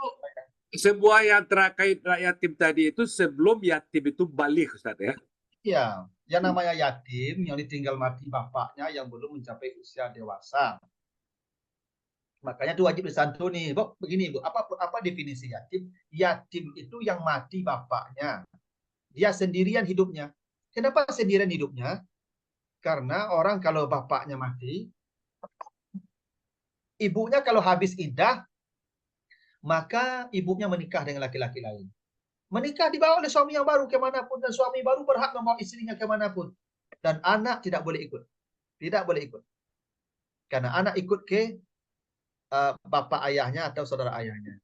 sebuah yang terkait yatim tadi itu sebelum yatim itu balik Ustaz ya. Iya, yang namanya yatim yang ditinggal mati bapaknya yang belum mencapai usia dewasa. Makanya itu wajib disantuni. Bu, begini Bu, apa definisi yatim? Yatim itu yang mati bapaknya. Dia sendirian hidupnya. Kenapa sendirian hidupnya? Karena orang kalau bapaknya mati, ibunya kalau habis iddah, maka ibunya menikah dengan laki-laki lain. Menikah dibawa oleh suami yang baru kemanapun, dan suami baru berhak membawa istrinya kemanapun. Dan anak tidak boleh ikut. Tidak boleh ikut. Karena anak ikut ke bapak ayahnya atau saudara ayahnya.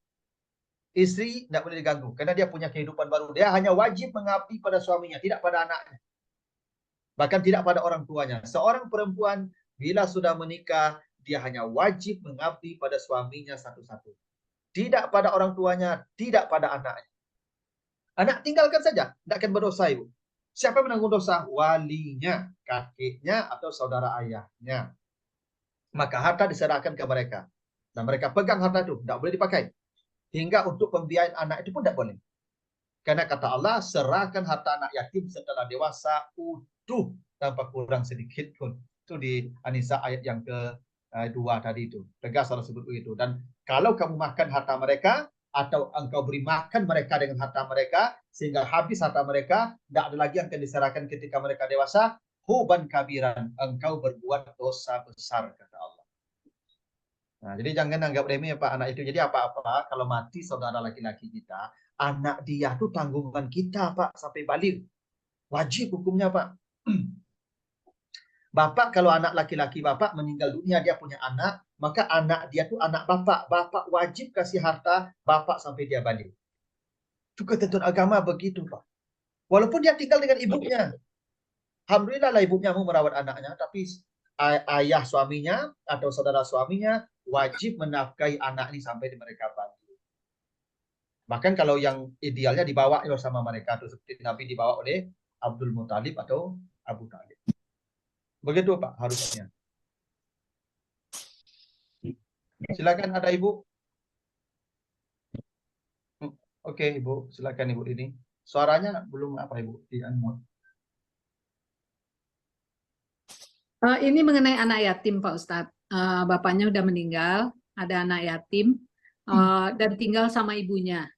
Istri tidak boleh diganggu karena dia punya kehidupan baru. Dia hanya wajib mengabdi pada suaminya, tidak pada anaknya. Bahkan tidak pada orang tuanya. Seorang perempuan bila sudah menikah, dia hanya wajib mengabdi pada suaminya satu-satu. Tidak pada orang tuanya, tidak pada anaknya. Anak tinggalkan saja, tidak akan berdosa ibu. Siapa yang menanggung dosa? Walinya, kakeknya atau saudara ayahnya. Maka harta diserahkan ke mereka. Dan mereka pegang harta itu, tidak boleh dipakai. Hingga untuk pembiayaan anak itu pun tidak boleh. Karena kata Allah, serahkan harta anak yatim setelah dewasa utuh tanpa kurang sedikit pun. Itu di An-Nisa ayat yang ke-2 tadi itu. Tegas Allah sebut begitu. Dan kalau kamu makan harta mereka, atau engkau beri makan mereka dengan harta mereka, sehingga habis harta mereka, tidak ada lagi yang akan diserahkan ketika mereka dewasa, huban kabiran, engkau berbuat dosa besar, kata Allah. Nah, jadi jangan anggap remeh Pak anak itu. Jadi apa-apa kalau mati saudara laki-laki kita, anak dia tuh tanggungan kita Pak sampai balik. Wajib hukumnya Pak. Bapak kalau anak laki-laki Bapak meninggal dunia dia punya anak, maka anak dia tuh anak Bapak. Bapak wajib kasih harta Bapak sampai dia balik. Itu ketentuan agama begitu Pak. Walaupun dia tinggal dengan ibunya. Alhamdulillah lah ibunya mau merawat anaknya, tapi ayah suaminya atau saudara suaminya wajib menafkahi anak ini sampai mereka balik. Bahkan kalau yang idealnya dibawa sama mereka, tuh seperti Nabi dibawa oleh Abdul Muthalib atau Abu Talib. Begitu Pak harusnya. Silakan ada Ibu. Oke Ibu, silakan Ibu ini. Suaranya belum apa Ibu di unmute. Ini mengenai anak yatim Pak Ustadz. Bapaknya udah meninggal, ada anak yatim dan tinggal sama ibunya.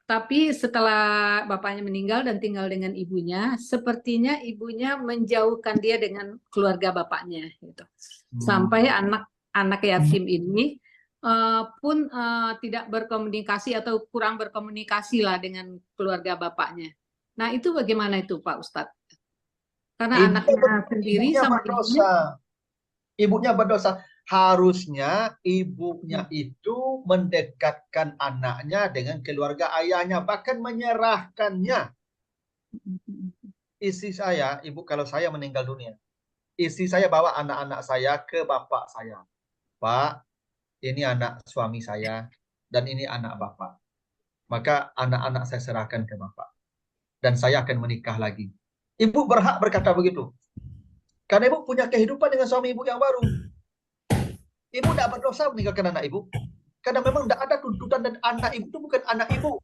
Tapi setelah bapaknya meninggal dan tinggal dengan ibunya, sepertinya ibunya menjauhkan dia dengan keluarga bapaknya, gitu. Sampai anak yatim ini pun tidak berkomunikasi atau kurang berkomunikasi lah dengan keluarga bapaknya. Nah itu bagaimana itu Pak Ustadz? Karena anaknya sendiri sama ibunya berdosa. Harusnya ibunya itu mendekatkan anaknya dengan keluarga ayahnya, bahkan menyerahkannya. Istri saya, Ibu, kalau saya meninggal dunia, istri saya bawa anak-anak saya ke bapak saya. Pak, ini anak suami saya dan ini anak bapak. Maka anak-anak saya serahkan ke bapak. Dan saya akan menikah lagi. Ibu berhak berkata begitu. Karena ibu punya kehidupan dengan suami ibu yang baru. Ibu tidak berdosa meninggalkan anak ibu. Karena memang tidak ada tuntutan dan anak ibu itu bukan anak ibu.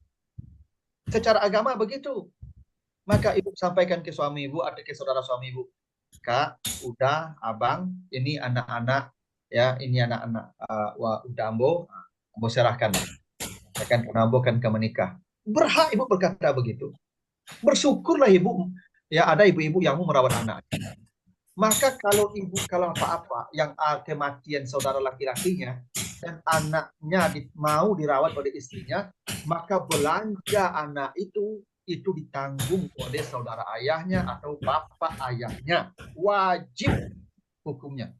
Secara agama begitu. Maka ibu sampaikan ke suami ibu atau ke saudara suami ibu, Kak, udah, abang, ini anak-anak, ya, ini anak-anak, udah ambo serahkan, akan ambo akan ke menikah. Berhak ibu berkata begitu. Bersyukurlah ibu, ya ada ibu-ibu yang mau merawat anak. Maka kalau ibu kalau apa-apa yang kematian saudara laki-lakinya dan anaknya mau dirawat oleh istrinya, maka belanja anak itu ditanggung oleh saudara ayahnya atau bapak ayahnya. Wajib hukumnya.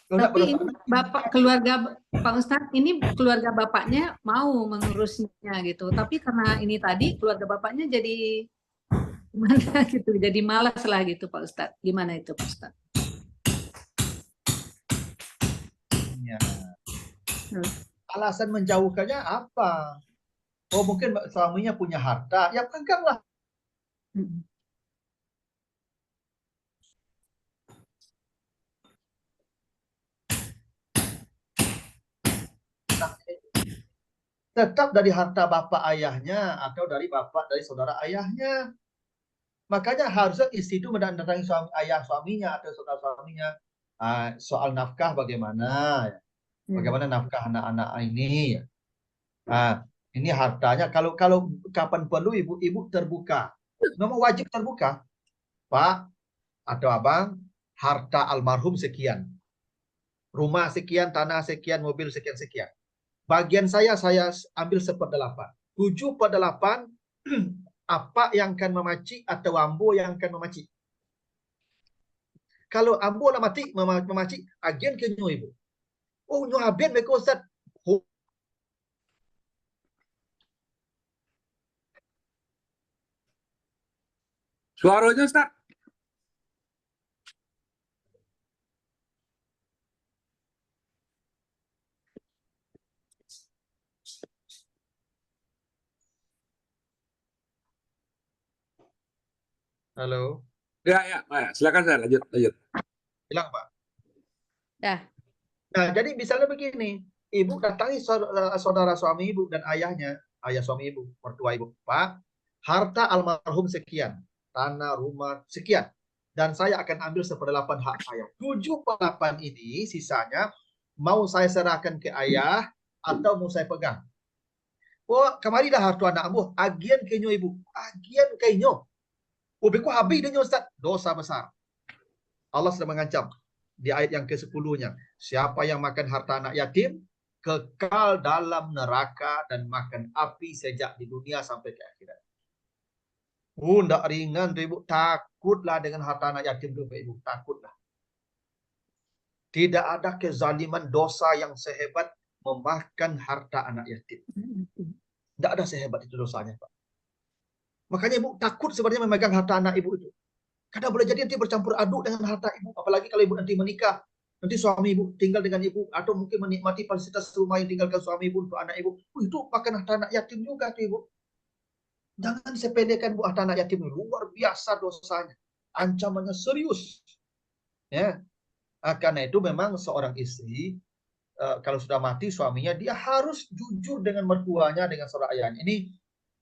Tapi ini bapak keluarga Pak Ustadz, ini keluarga bapaknya mau mengurusnya gitu. Tapi karena ini tadi keluarga bapaknya jadi gimana gitu, jadi malas lah gitu Pak Ustadz. Gimana itu Pak Ustadz? Ya. Alasan menjauhkannya apa? Oh mungkin suaminya punya harta, ya peganglah. Nah, tetap dari harta bapak ayahnya atau dari saudara ayahnya. Makanya harusnya istri itu mendatangi ayah suaminya atau saudara suaminya. Soal nafkah bagaimana? Bagaimana nafkah anak-anak ini? Ini hartanya. Kalau kapan perlu ibu terbuka. Memang wajib terbuka. Pak atau abang, harta almarhum sekian. Rumah sekian, tanah sekian, mobil sekian-sekian. Bagian saya ambil 1/8. 7/8 apa yang akan memaci atau ambo yang akan memaci. Kalau ambo lah memaci, agen ke nyo ibu. Oh, nyo aben mereka Ustaz. Suaranya Ustaz. Halo. Ya, silakan saya lanjut. Hilang Pak. Dah. Nah, jadi misalnya begini, ibu datangi saudara suami ibu dan ayahnya, ayah suami ibu, mertua ibu, Pak, harta almarhum sekian, tanah, rumah sekian, dan saya akan ambil 1/8 hak saya. 7/8 ini sisanya mau saya serahkan ke ayah atau mau saya pegang. Oh, kemari dah harta anakmu, agian kenyo ibu, agian kenyo. Oh, beku habis dia Ustaz, dosa besar. Allah sudah mengancam di ayat yang ke-10-nya. Siapa yang makan harta anak yatim, kekal dalam neraka dan makan api sejak di dunia sampai ke akhirat. Ndak ringan tuh ibu. Takutlah dengan harta anak yatim tuh ibu. Takutlah. Tidak ada kezaliman dosa yang sehebat memakan harta anak yatim. Tidak ada sehebat itu dosanya, Pak. Makanya ibu takut sebenarnya memegang harta anak ibu itu. Karena boleh jadi nanti bercampur aduk dengan harta ibu. Apalagi kalau ibu nanti menikah. Nanti suami ibu tinggal dengan ibu. Atau mungkin menikmati fasilitas rumah yang tinggalkan suami ibu untuk anak ibu. Itu makan harta anak yatim juga tuh ibu. Jangan sepelekan bu harta anak yatim. Luar biasa dosanya. Ancamannya serius. Ya. Karena itu memang seorang istri. Kalau sudah mati suaminya. Dia harus jujur dengan mertuanya. Dengan saudara ayahnya.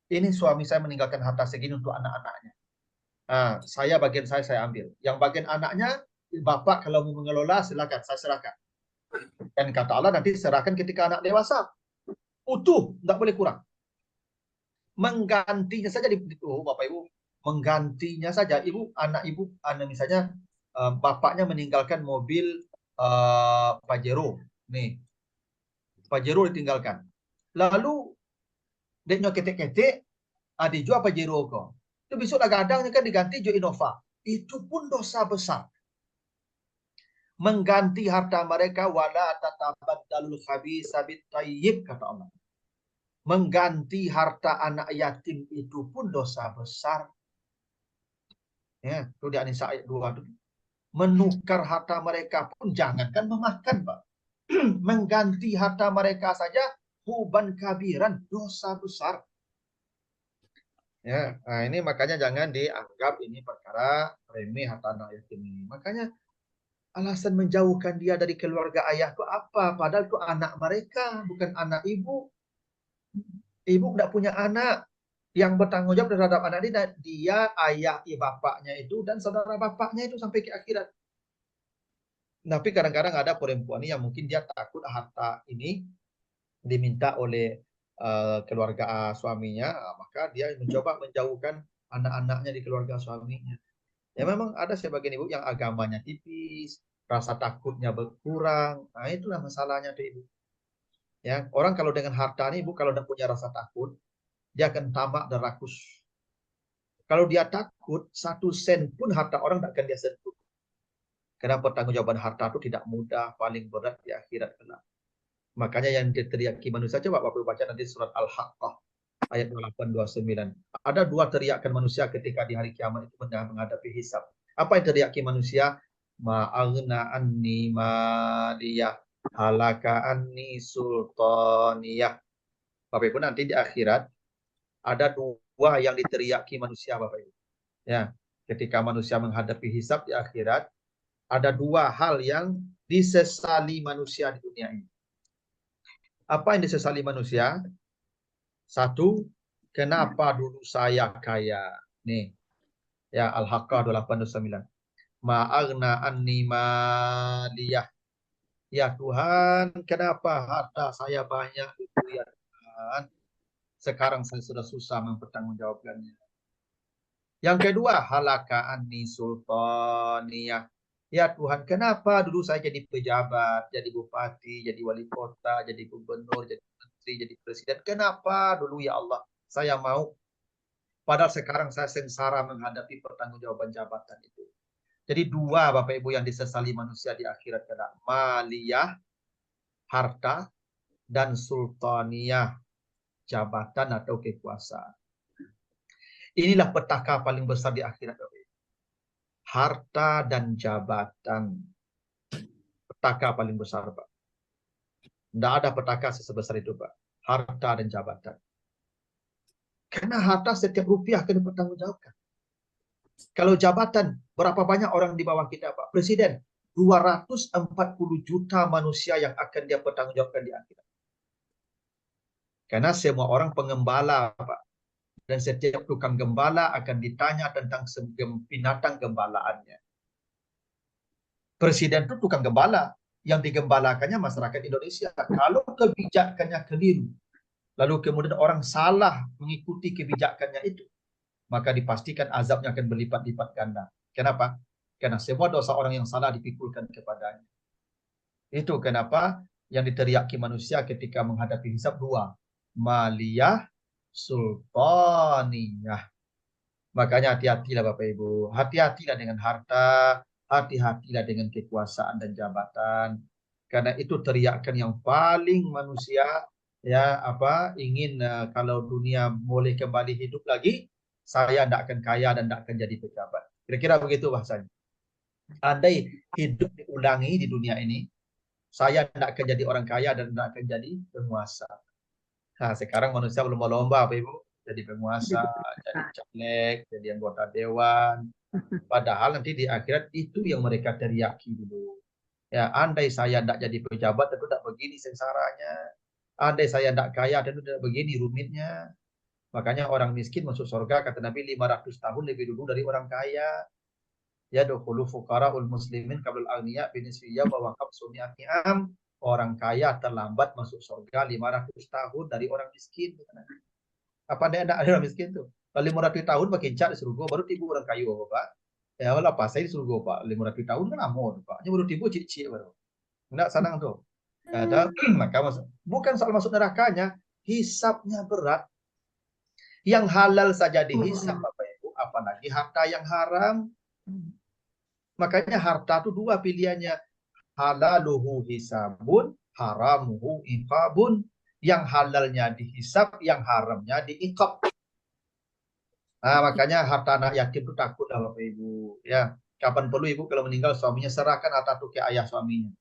Ini suami saya meninggalkan harta segini untuk anak-anaknya. Bagian saya ambil. Yang bagian anaknya, bapak kalau mau mengelola silakan, saya serahkan. Dan kata Allah nanti serahkan ketika anak dewasa. Utuh, tidak boleh kurang. Menggantinya saja bapak ibu, menggantinya saja anak misalnya bapaknya meninggalkan mobil Pajero, nih Pajero ditinggalkan. Lalu dia ketek-ketek, dijual Pajero kok. Itu besok kadang kan diganti jo Innova. Itu pun dosa besar. Mengganti harta mereka wala tatabaddalul khabisa bittayyib kata Allah. Mengganti harta anak yatim itu pun dosa besar. Ya, itu di An-Nisa ayat 2 itu. Menukar harta mereka pun jangankan memakan, Pak. Mengganti harta mereka saja huban kabiran, dosa besar. Ya, nah ini makanya jangan dianggap ini perkara remeh harta anak yatim ini. Makanya alasan menjauhkan dia dari keluarga ayah itu apa? Padahal itu anak mereka, bukan anak ibu. Ibu tidak punya anak yang bertanggung jawab terhadap anak ini. Dia, ayah, bapaknya itu, dan saudara bapaknya itu sampai ke akhirat. Tapi kadang-kadang ada perempuan yang mungkin dia takut harta ini diminta oleh keluarga suaminya, maka dia mencoba menjauhkan anak-anaknya di keluarga suaminya. Ya memang ada sebagian ibu yang agamanya tipis, rasa takutnya berkurang. Nah itulah masalahnya tuh ibu. Ya orang kalau dengan harta nih ibu kalau tidak punya rasa takut, dia akan tamak dan rakus. Kalau dia takut, 1 sen pun harta orang tidak akan dia sentuh. Karena pertanggungjawaban harta itu tidak mudah, paling berat di akhirat kelak. Makanya yang diteriaki manusia, coba Bapak baca nanti surat Al-Haqqah ayat 28-29. Ada 2 teriakan manusia ketika di hari kiamat itu menghadapi hisab. Apa yang teriaki manusia? Ma'aghna anni maliyah, halaka anni sultaniyah. Bapak Ibu nanti di akhirat ada 2 yang diteriaki manusia Bapak Ibu. Ya, ketika manusia menghadapi hisab di akhirat ada 2 hal yang disesali manusia di dunia ini. Apa yang disesali manusia? 1, kenapa dulu saya kaya? Nih, ya Al-Haqqah 28-29. Ma'aghna anni maliyah. Ya Tuhan, kenapa harta saya banyak itu ya Tuhan? Sekarang saya sudah susah mempertanggungjawabkannya. Yang kedua, halaka anni sultaniyah. Ya Tuhan, kenapa dulu saya jadi pejabat, jadi bupati, jadi wali kota, jadi gubernur, jadi menteri, jadi presiden. Kenapa dulu ya Allah saya mau? Padahal sekarang saya sengsara menghadapi pertanggungjawaban jabatan itu. Jadi 2 Bapak Ibu yang disesali manusia di akhirat adalah maliyah, harta, dan sultaniyah, jabatan atau kekuasaan. Inilah petaka paling besar di akhirat Bapak Ibu. Harta dan jabatan. Petaka paling besar Pak. Tidak ada petaka sebesar itu Pak. Harta dan jabatan. Karena harta setiap rupiah akan dipertanggungjawabkan. Kalau jabatan, berapa banyak orang di bawah kita Pak? Presiden, 240 juta manusia yang akan dia pertanggungjawabkan di akhirat. Karena semua orang pengembala Pak. Dan setiap tukang gembala akan ditanya tentang binatang gembalaannya. Presiden itu tukang gembala. Yang digembalakannya masyarakat Indonesia. Kalau kebijakannya keliru, lalu kemudian orang salah mengikuti kebijakannya itu, maka dipastikan azabnya akan berlipat-lipat ganda. Kenapa? Karena semua dosa orang yang salah dipikulkan kepadanya. Itu kenapa yang diteriaki manusia ketika menghadapi hisab 2. Maliyah, sultaniyah. Makanya hati-hatilah Bapak Ibu. Hati-hatilah dengan harta, hati-hatilah dengan kekuasaan dan jabatan. Karena itu teriakan yang paling manusia ya ingin kalau dunia boleh kembali hidup lagi, saya tidak akan kaya dan tidak akan jadi pejabat. Kira-kira begitu bahasanya. Andai hidup diulangi di dunia ini, saya tidak akan jadi orang kaya dan tidak akan jadi penguasa. Nah, sekarang manusia berlomba-lomba, Bapak Ibu, jadi penguasa, jadi caleg, jadi anggota dewan. Padahal nanti di akhirat itu yang mereka teriaki dulu. Ya, andai saya tidak jadi pejabat, tentu tidak begini sengsaranya. Andai saya tidak kaya, tentu tidak begini rumitnya. Makanya orang miskin masuk surga, kata Nabi, 500 tahun lebih dulu dari orang kaya. Ya dukhulu fuqara'ul muslimin qablul aghniya binisfiyya wa waqab sumi'ati am. Orang kaya terlambat masuk surga 500 tahun dari orang miskin. Apa ada orang miskin tuh? Kalau 500 tahun makin cak di surga, baru tiba orang kayu Pak. Ya wala pas saya di surga Pak. 500 tahun kan amon Pak. Hanya baru tiba cik-cik baru. Enggak senang tuh. Ada maka bukan soal masuk nerakanya, hisabnya berat. Yang halal saja dihisab Bapak Ibu, apalagi harta yang haram. Makanya harta itu 2 pilihannya. Halaluhu hisabun, haramuhu iqabun. Yang halalnya dihisab, yang haramnya diiqab. Nah, makanya harta anak yatim itu takut lah Bapak Ibu. Ya, kapan perlu Ibu kalau meninggal suaminya serahkan harta itu ke ayah suaminya.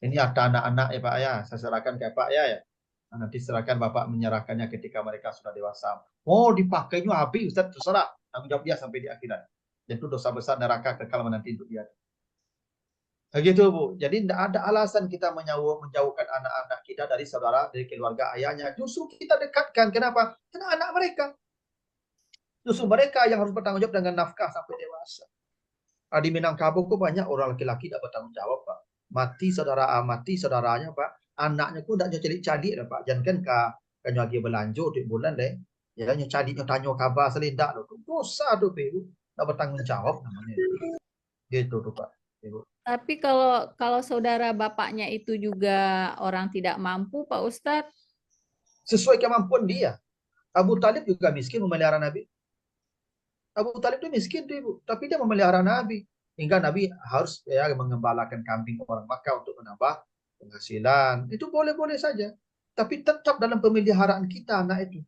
Ini harta anak-anak ya Pak ya, saya serahkan ke Pak ya. Nah, nanti silakan Bapak menyerahkannya ketika mereka sudah dewasa. Oh, dipakainya habis, Ustaz, terserah. Tanggung jawab dia sampai di akhirat. Dan itu dosa besar neraka kekal menanti untuk dia. Begitu, Bu. Jadi tidak ada alasan kita menjauhkan anak-anak kita dari saudara, dari keluarga ayahnya. Justru kita dekatkan. Kenapa? Karena anak mereka. Justru mereka yang harus bertanggung jawab dengan nafkah sampai dewasa. Di Minangkabau kok banyak orang laki-laki tidak bertanggung jawab, Pak. Mati saudaranya, Pak. Anaknya pun tidak cari-cari, Pak. Jangan kan kanyo lagi belanja di bulan deh. Ya, cari tanya kabar selindak loh. Dosa tuh, Ibu. Tidak bertanggung jawab namanya. Gitu tuh, Pak. Ibu. Tapi kalau saudara bapaknya itu juga orang tidak mampu, Pak Ustadz, Sesuai kemampuan dia. Abu Talib juga miskin memelihara Nabi. Abu Talib itu miskin tuh, Ibu, tapi dia memelihara Nabi. Hingga Nabi harus mengembalakan kambing orang Makkah untuk menambah penghasilan. Itu boleh-boleh saja. Tapi tetap dalam pemeliharaan kita anak itu.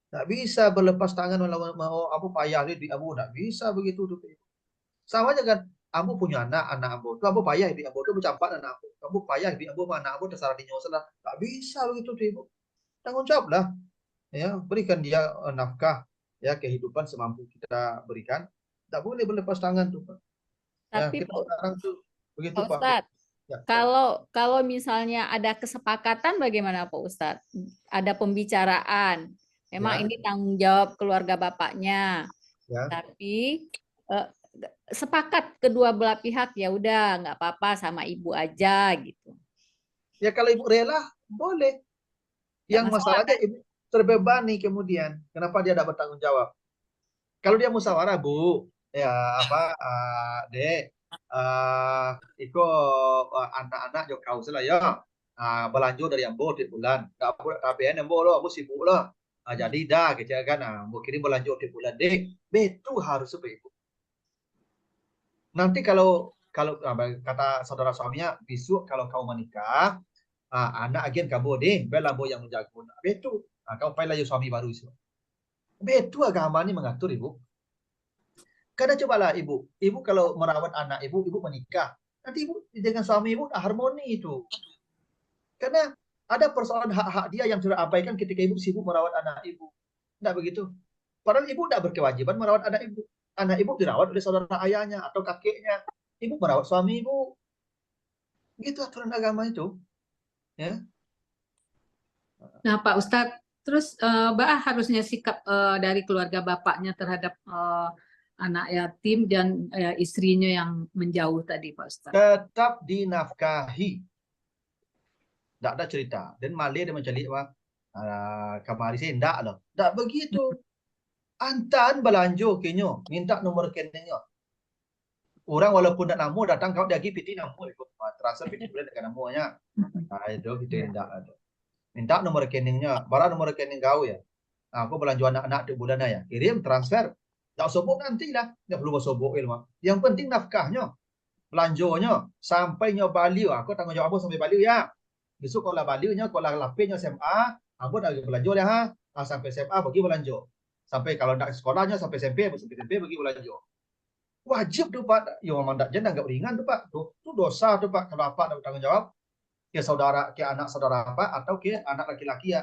Tidak bisa berlepas tangan mau Abu payah di Abu. Tidak bisa begitu tuh. Sama aja kan. Abu punya anak Abu. Itu Abu payah di Abu. Itu bercampak anak Abu. Abu payah di Abu, anak Abu terserah di nyawa. Tidak bisa begitu tuh, Ibu. Tanggung jawab lah. Ya, berikan dia nafkah, ya, kehidupan semampu kita berikan. Tak boleh berlepas tangan tuh, Pak. Ya, tapi kita sekarang tuh begitu, Pak Pak. Ustadz, Ya, kalau misalnya ada kesepakatan bagaimana Pak Ustadz? Ada pembicaraan. Memang Ya. ini tanggung jawab keluarga bapaknya. Ya. Tapi sepakat kedua belah pihak, ya udah nggak apa-apa sama ibu aja gitu. Ya, kalau ibu rela boleh. Yang masalahnya ibu terbebani kemudian. Kenapa dia tidak bertanggung jawab? Kalau dia musyawarah, Bu, ya Dek, iko anak-anak jo kau sila ya. Belanja dari ambo tiap bulan. KPN ambo lo, ambo sibuk lo. Jadi dah gitu kan. Ambo kirim belanja tiap bulan, Dek. Betul harus seperti itu. Nanti kalau kata saudara suaminya, besok kalau kau menikah, anak agen kamu deh, belambo yang menjaga. Betul. Kau pilih suami baru itu. Betul agama ini mengatur, Ibu. Karena cobalah ibu kalau merawat anak ibu menikah, nanti ibu dengan suami ibu harmoni itu. Karena ada persoalan hak-hak dia yang sudah abaikan ketika ibu sibuk merawat anak ibu. Tidak begitu. Padahal ibu tidak berkewajiban merawat anak ibu. Anak ibu dirawat oleh saudara ayahnya atau kakeknya. Ibu merawat suami ibu. Gitu aturan agama itu. Ya. Nah, Pak Ustadz, terus harusnya sikap dari keluarga bapaknya terhadap anak yatim dan istrinya yang menjauh tadi, Pak Ustadz. Tetap dinafkahi. Tidak ada cerita. Dan malah dia mencari kamari saya tidak loh. Tidak begitu. Antan belanja kenyo, minta nomor rekeningnya. Orang walaupun tidak namu datang kau dia piti namu ikut transfer piti boleh dengan namunya. Nah itu kita tidak ada. Minta nomor rekeningnya, barang nomor rekening kau ya. Nah, aku belanja anak-anak di bulan ya. Kirim transfer. Tak sobok nanti lah. Tidak perlu sobok ilmu. Yang penting nafkahnya, belanjonya sampai nyo baliu. Aku tanggung jawab sampai baliu ya. Besok kalau baliunya, kalau lapenya SMA, aku dah belanja ya ha. Sampai SMA bagi belanja. Sampai kalau tidak sekolahnya sampai SMP bagi belanja. Wajib tuh Pak. Ya memang tidak jenang enggak ringan tuh Pak. Tuh dosa tuh Pak kalau apa tidak bertanggung jawab ke saudara, ke anak saudara Pak atau ke anak laki-laki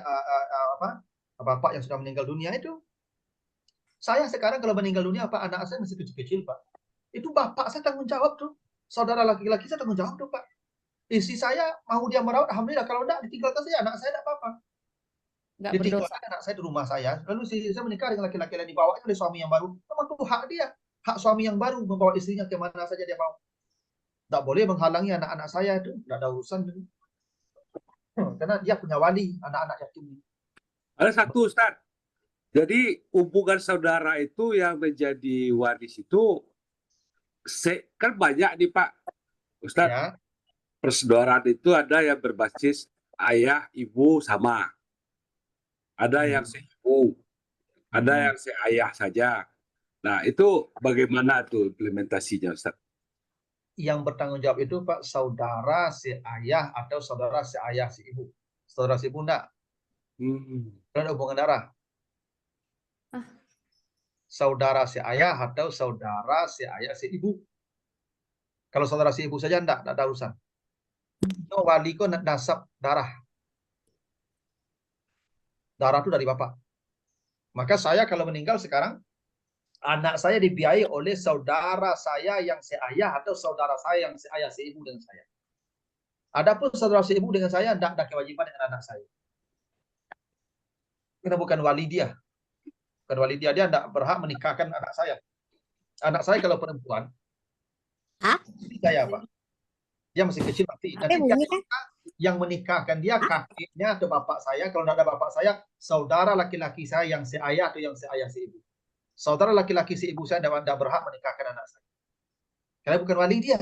bapak yang sudah meninggal dunia itu. Saya sekarang kalau meninggal dunia Pak, anak saya masih kecil-kecil Pak. Itu bapak saya tanggung jawab tuh. Saudara laki-laki saya tanggung jawab tuh Pak. Istri saya mau dia merawat, alhamdulillah. Kalau enggak ditinggalkan saya, anak saya tidak apa-apa. Ditinggalkan anak saya di rumah saya. Lalu saya menikah dengan laki-laki lain, dibawa oleh suami yang baru. Memang itu hak dia. Hak suami yang baru membawa istrinya kemana saja dia mau. Tidak boleh menghalangi anak-anak saya itu. Tidak ada urusan. Karena dia punya wali, anak-anak yatim. Ada satu Ustaz. Jadi hubungan saudara itu yang menjadi waris itu kan banyak nih Pak Ustaz. Ya. Persaudaraan itu ada yang berbasis ayah, ibu sama. Ada yang seibu, ada yang seayah saja. Nah, itu bagaimana tuh implementasinya, Ustaz? Yang bertanggung jawab itu Pak, saudara seayah atau saudara seayah si ibu. Saudara si ibu enggak? Ada hubungan darah. Saudara seayah atau saudara seayah si ibu. Kalau saudara si ibu saja enggak ada urusan. Wali kok nasab darah. Darah itu dari bapak. Maka saya kalau meninggal sekarang, anak saya dibiayai oleh saudara saya yang seayah atau saudara saya yang seayah seibu dengan saya. Adapun saudara seibu dengan saya tidak ada kewajiban dengan anak saya. Kita bukan wali dia. Bukan wali dia tidak berhak menikahkan anak saya. Anak saya kalau perempuan, saya Pak. Dia masih kecil mati. Nanti yang menikahkan dia kakeknya atau bapak saya. Kalau tidak ada bapak saya, saudara laki-laki saya yang seayah atau yang seayah seibu. Saudara laki-laki seibu saya tidak berhak menikahkan anak saya. Karena bukan wali dia.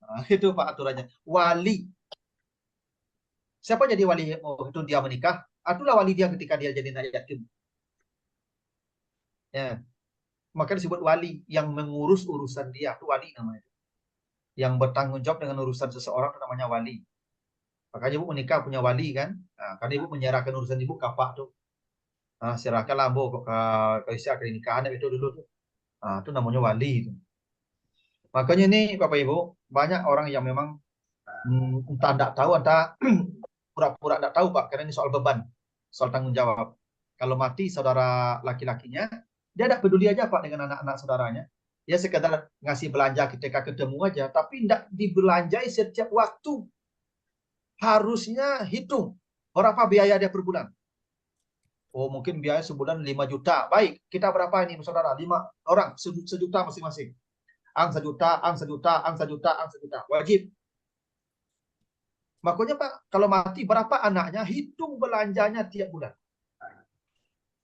Nah, itu Pak aturannya. Wali. Siapa jadi wali itu dia menikah? Itulah wali dia ketika dia jadi anak yatim. Ya. Maka disebut wali yang mengurus urusan dia. Itu wali namanya. Yang bertanggung jawab dengan urusan seseorang itu namanya wali. Makanya ibu menikah punya wali kan. Nah, karena ibu menyerahkan urusan ibu kapak tuh. Nah, serahkanlah bu ke Isya ke nikahan itu dulu tuh. Nah, itu namanya wali itu. Makanya nih Bapak Ibu, banyak orang yang memang entah tidak tahu, entah pura-pura tidak tahu Pak, karena ini soal beban, soal tanggung jawab. Kalau mati saudara laki-lakinya, dia tidak peduli aja Pak dengan anak-anak saudaranya. Dia sekedar ngasih belanja ketika ketemu aja, tapi tidak dibelanjai setiap waktu. Harusnya hitung berapa biaya dia per bulan. Oh mungkin biaya sebulan 5 juta. Baik, kita berapa ini saudara? 5 orang, sejuta masing-masing. Ang sejuta, ang sejuta, ang sejuta, ang sejuta. Wajib. Makanya Pak, kalau mati berapa anaknya, hitung belanjanya tiap bulan.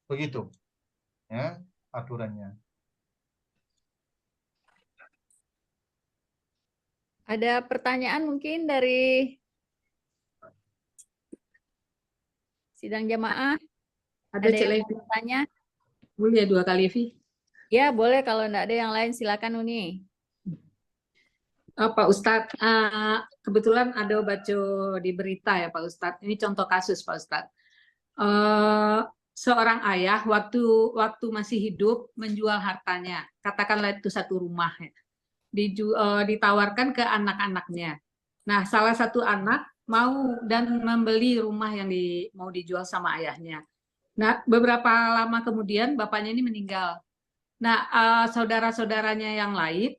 Begitu. Ya, aturannya. Ada pertanyaan mungkin dari sidang jamaah? Ada Cik yang Levi. mau bertanya? Boleh 2 kali, Vi? Ya, boleh. Kalau enggak ada yang lain, silakan Uni. Pak Ustadz, kebetulan ada baca di berita ya Pak Ustadz. Ini contoh kasus Pak Ustadz. Seorang ayah waktu masih hidup menjual hartanya, katakanlah itu satu rumah ya, ditawarkan ke anak-anaknya. Nah, salah satu anak mau dan membeli rumah yang mau dijual sama ayahnya. Nah, beberapa lama kemudian bapaknya ini meninggal. Nah, saudara-saudaranya yang lain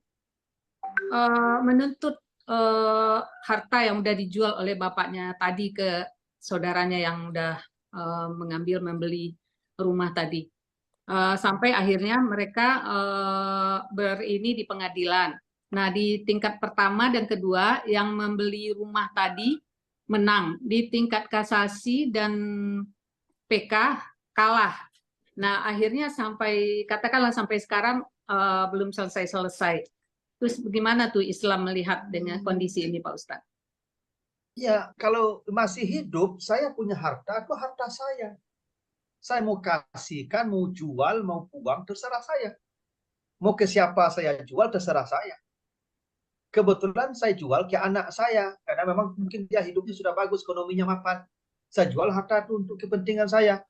menuntut harta yang udah dijual oleh bapaknya tadi ke saudaranya yang udah membeli rumah tadi. Sampai akhirnya mereka ini di pengadilan. Nah, di tingkat pertama dan kedua yang membeli rumah tadi menang. Di tingkat kasasi dan PK kalah. Nah, akhirnya katakanlah sampai sekarang belum selesai. Terus bagaimana tuh Islam melihat dengan kondisi ini Pak Ustadz? Ya, kalau masih hidup, saya punya harta, itu harta saya. Saya mau kasihkan, mau jual, mau buang, terserah saya. Mau ke siapa saya jual, terserah saya. Kebetulan saya jual ke anak saya, karena memang mungkin dia hidupnya sudah bagus, ekonominya mapan. Saya jual harta itu untuk kepentingan saya.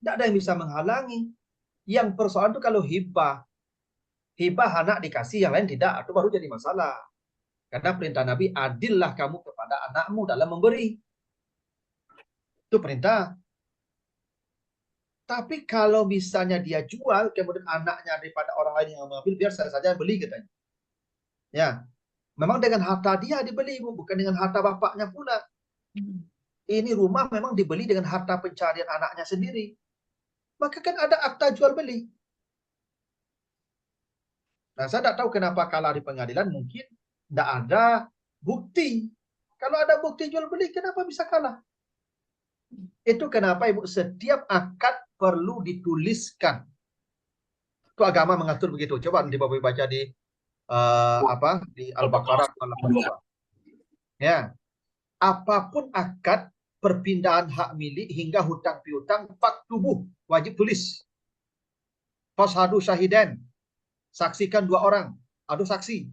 Tidak ada yang bisa menghalangi. Yang persoalan itu kalau hibah. Hibah anak dikasih, yang lain tidak, itu baru jadi masalah. Karena perintah Nabi, adillah kamu kepada anakmu dalam memberi. Itu perintah. Tapi kalau misalnya dia jual, kemudian anaknya daripada orang lain yang mengambil, biar saya saja beli katanya. Ya, memang dengan harta dia dibeli, bukan dengan harta bapaknya pula. Ini rumah memang dibeli dengan harta pencarian anaknya sendiri. Maka kan ada akta jual beli. Nah, saya tidak tahu kenapa kalah di pengadilan, mungkin tidak ada bukti. Kalau ada bukti jual beli, kenapa bisa kalah? Itu kenapa Ibu, setiap akad perlu dituliskan. Itu agama mengatur begitu. Coba nanti Bapak baca di di Al-Baqarah. Ya, apapun akad perpindahan hak milik hingga hutang piutang, faktubuh, wajib tulis. Fashadu syahidan, saksikan 2 orang, adu saksi.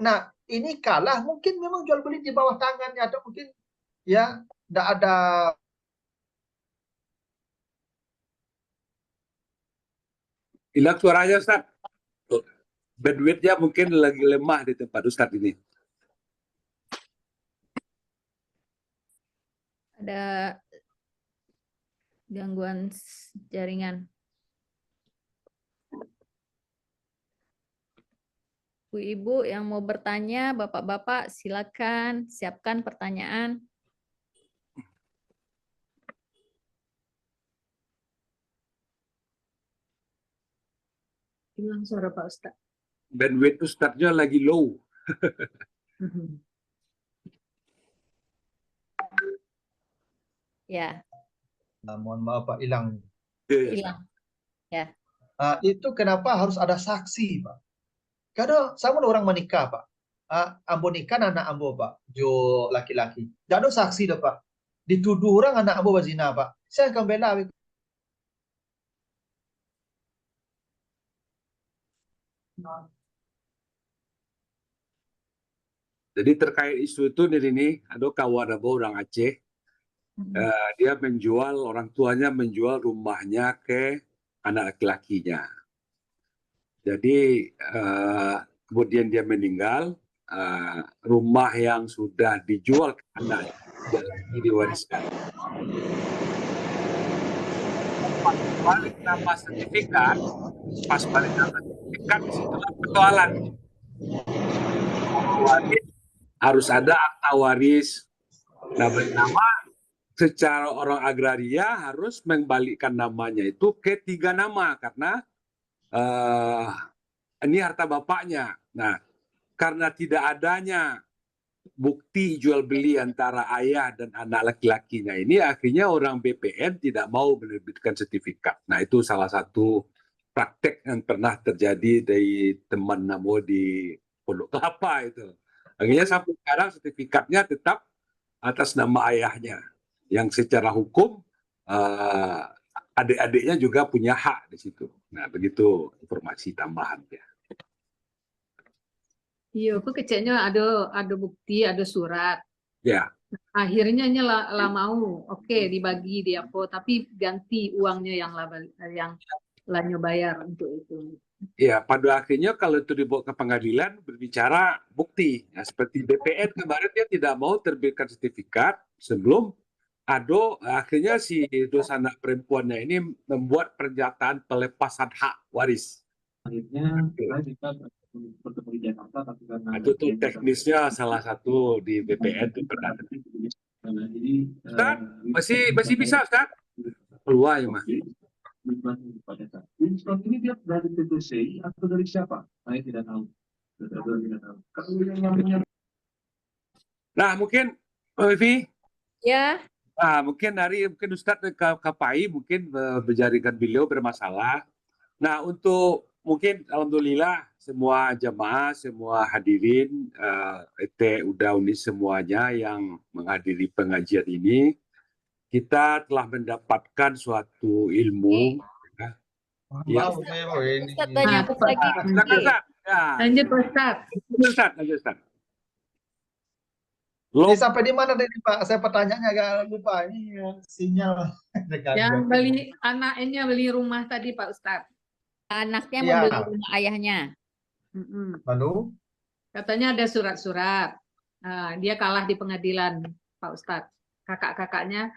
Nah, ini kalah mungkin memang jual beli di bawah tangannya, atau mungkin ya tidak ada. Hilang suaranya Ustaz. Bandwidth-nya mungkin lagi lemah di tempat Ustaz ini. Ada Gangguan jaringan. Bu-ibu yang mau bertanya, bapak-bapak silakan siapkan pertanyaan. Hilang suara Pak Ustadz. Bandwidth Ustadznya lagi low. Ya, Nah, mohon maaf Pak, hilang. hilang. Ya. Itu kenapa harus ada saksi Pak? Karena sama orang menikah Pak. Ambo nikah anak ambo Pak, jo laki-laki. Tidak ada saksi dah Pak. Dituduh orang anak ambo berzina Pak. Saya akan bela. Jadi terkait isu itu ini ada kawan aku orang Aceh, dia menjual, orang tuanya menjual rumahnya ke anak laki-lakinya. Jadi kemudian dia meninggal, rumah yang sudah dijual ke anak laki diwariskan. Balik nama sertifikat, pas balik nama sertifikat disitulah persoalan. Harus ada akta waris. Nah, nama secara orang agraria harus membalikkan namanya itu ke 3 nama karena ini harta bapaknya. Nah, karena tidak adanya bukti jual beli antara ayah dan anak laki-lakinya ini, akhirnya orang BPN tidak mau menerbitkan sertifikat. Nah, itu salah satu praktek yang pernah terjadi dari teman Namo di Pondok Kelapa itu. Akhirnya sampai sekarang sertifikatnya tetap atas nama ayahnya, yang secara hukum adik-adiknya juga punya hak di situ. Nah, begitu informasi tambahannya. Iya, aku keceknya ada bukti, ada surat. Ya. Akhirnya lah mau, oke, dibagi di apa, tapi ganti uangnya yang lah bayar untuk itu. Ya, pada akhirnya kalau itu dibawa ke pengadilan berbicara bukti. Nah, seperti BPN kemarin dia tidak mau terbitkan sertifikat sebelum akhirnya si dosa anak perempuannya ini membuat pernyataan pelepasan hak waris. Akhirnya kita bertemu di Jakarta, tapi karena itu tuh teknisnya salah satu di BPN itu pernah. Ustaz, masih bisa Ustaz? Keluar ya Mas. Surat ini dia dari PTC atau dari siapa? Saya tidak tahu. Nah, mungkin Vivi. Ya. Nah, mungkin Ustadz ke KPI mungkin berjaringan beliau bermasalah. Nah, untuk mungkin alhamdulillah semua jamaah, semua hadirin udah unis semuanya yang menghadiri pengajian ini, kita telah mendapatkan suatu ilmu. Lanjut Ustaz. Sampai di mana tadi Pak? Saya pertanyaannya agak lupa. Ini sinyal. Yang anaknya beli rumah tadi Pak Ustadz. Anaknya membeli rumah ayahnya. Lalu? Katanya ada surat-surat. Dia kalah di pengadilan Pak Ustadz. Kakak-kakaknya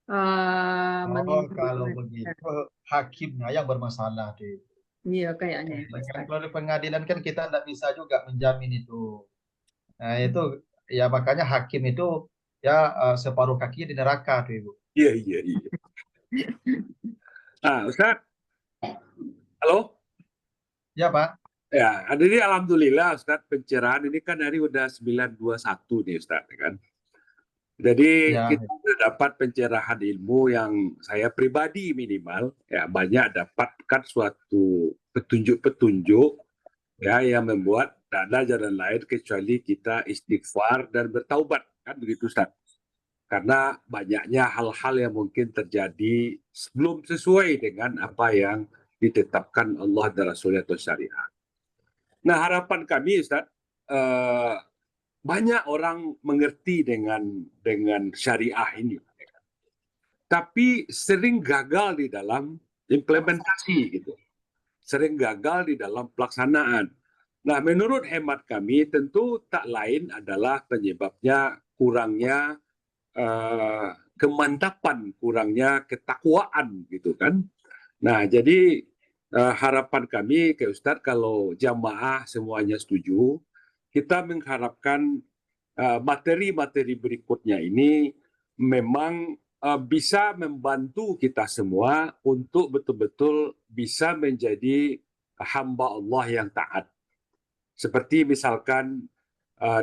kalau begitu hakimnya yang bermasalah deh. Iya kayaknya. Kalau di pengadilan kan kita tidak bisa juga menjamin itu. Nah itu ya makanya hakim itu ya separuh kakinya di neraka tuh Ibu. Iya. Nah Ustaz, halo? Ya Pak. Ya, jadi alhamdulillah Ustaz, pencerahan ini kan hari udah 921 nih Ustaz kan. Jadi kita sudah dapat pencerahan ilmu yang saya pribadi minimal ya banyak dapatkan suatu petunjuk-petunjuk ya yang membuat tak ada jalan lain kecuali kita istighfar dan bertaubat kan begitu Ustaz. Karena banyaknya hal-hal yang mungkin terjadi belum sesuai dengan apa yang ditetapkan Allah dan Rasulullah atau syariat. Nah, harapan kami Ustaz, banyak orang mengerti dengan syariah ini. Tapi sering gagal di dalam implementasi gitu. Sering gagal di dalam pelaksanaan. Nah, menurut hemat kami tentu tak lain adalah penyebabnya kurangnya kemantapan, kurangnya ketakwaan gitu kan. Nah, jadi harapan kami ke Ustadz, kalau jamaah semuanya setuju, kita mengharapkan materi-materi berikutnya ini memang bisa membantu kita semua untuk betul-betul bisa menjadi hamba Allah yang taat. Seperti misalkan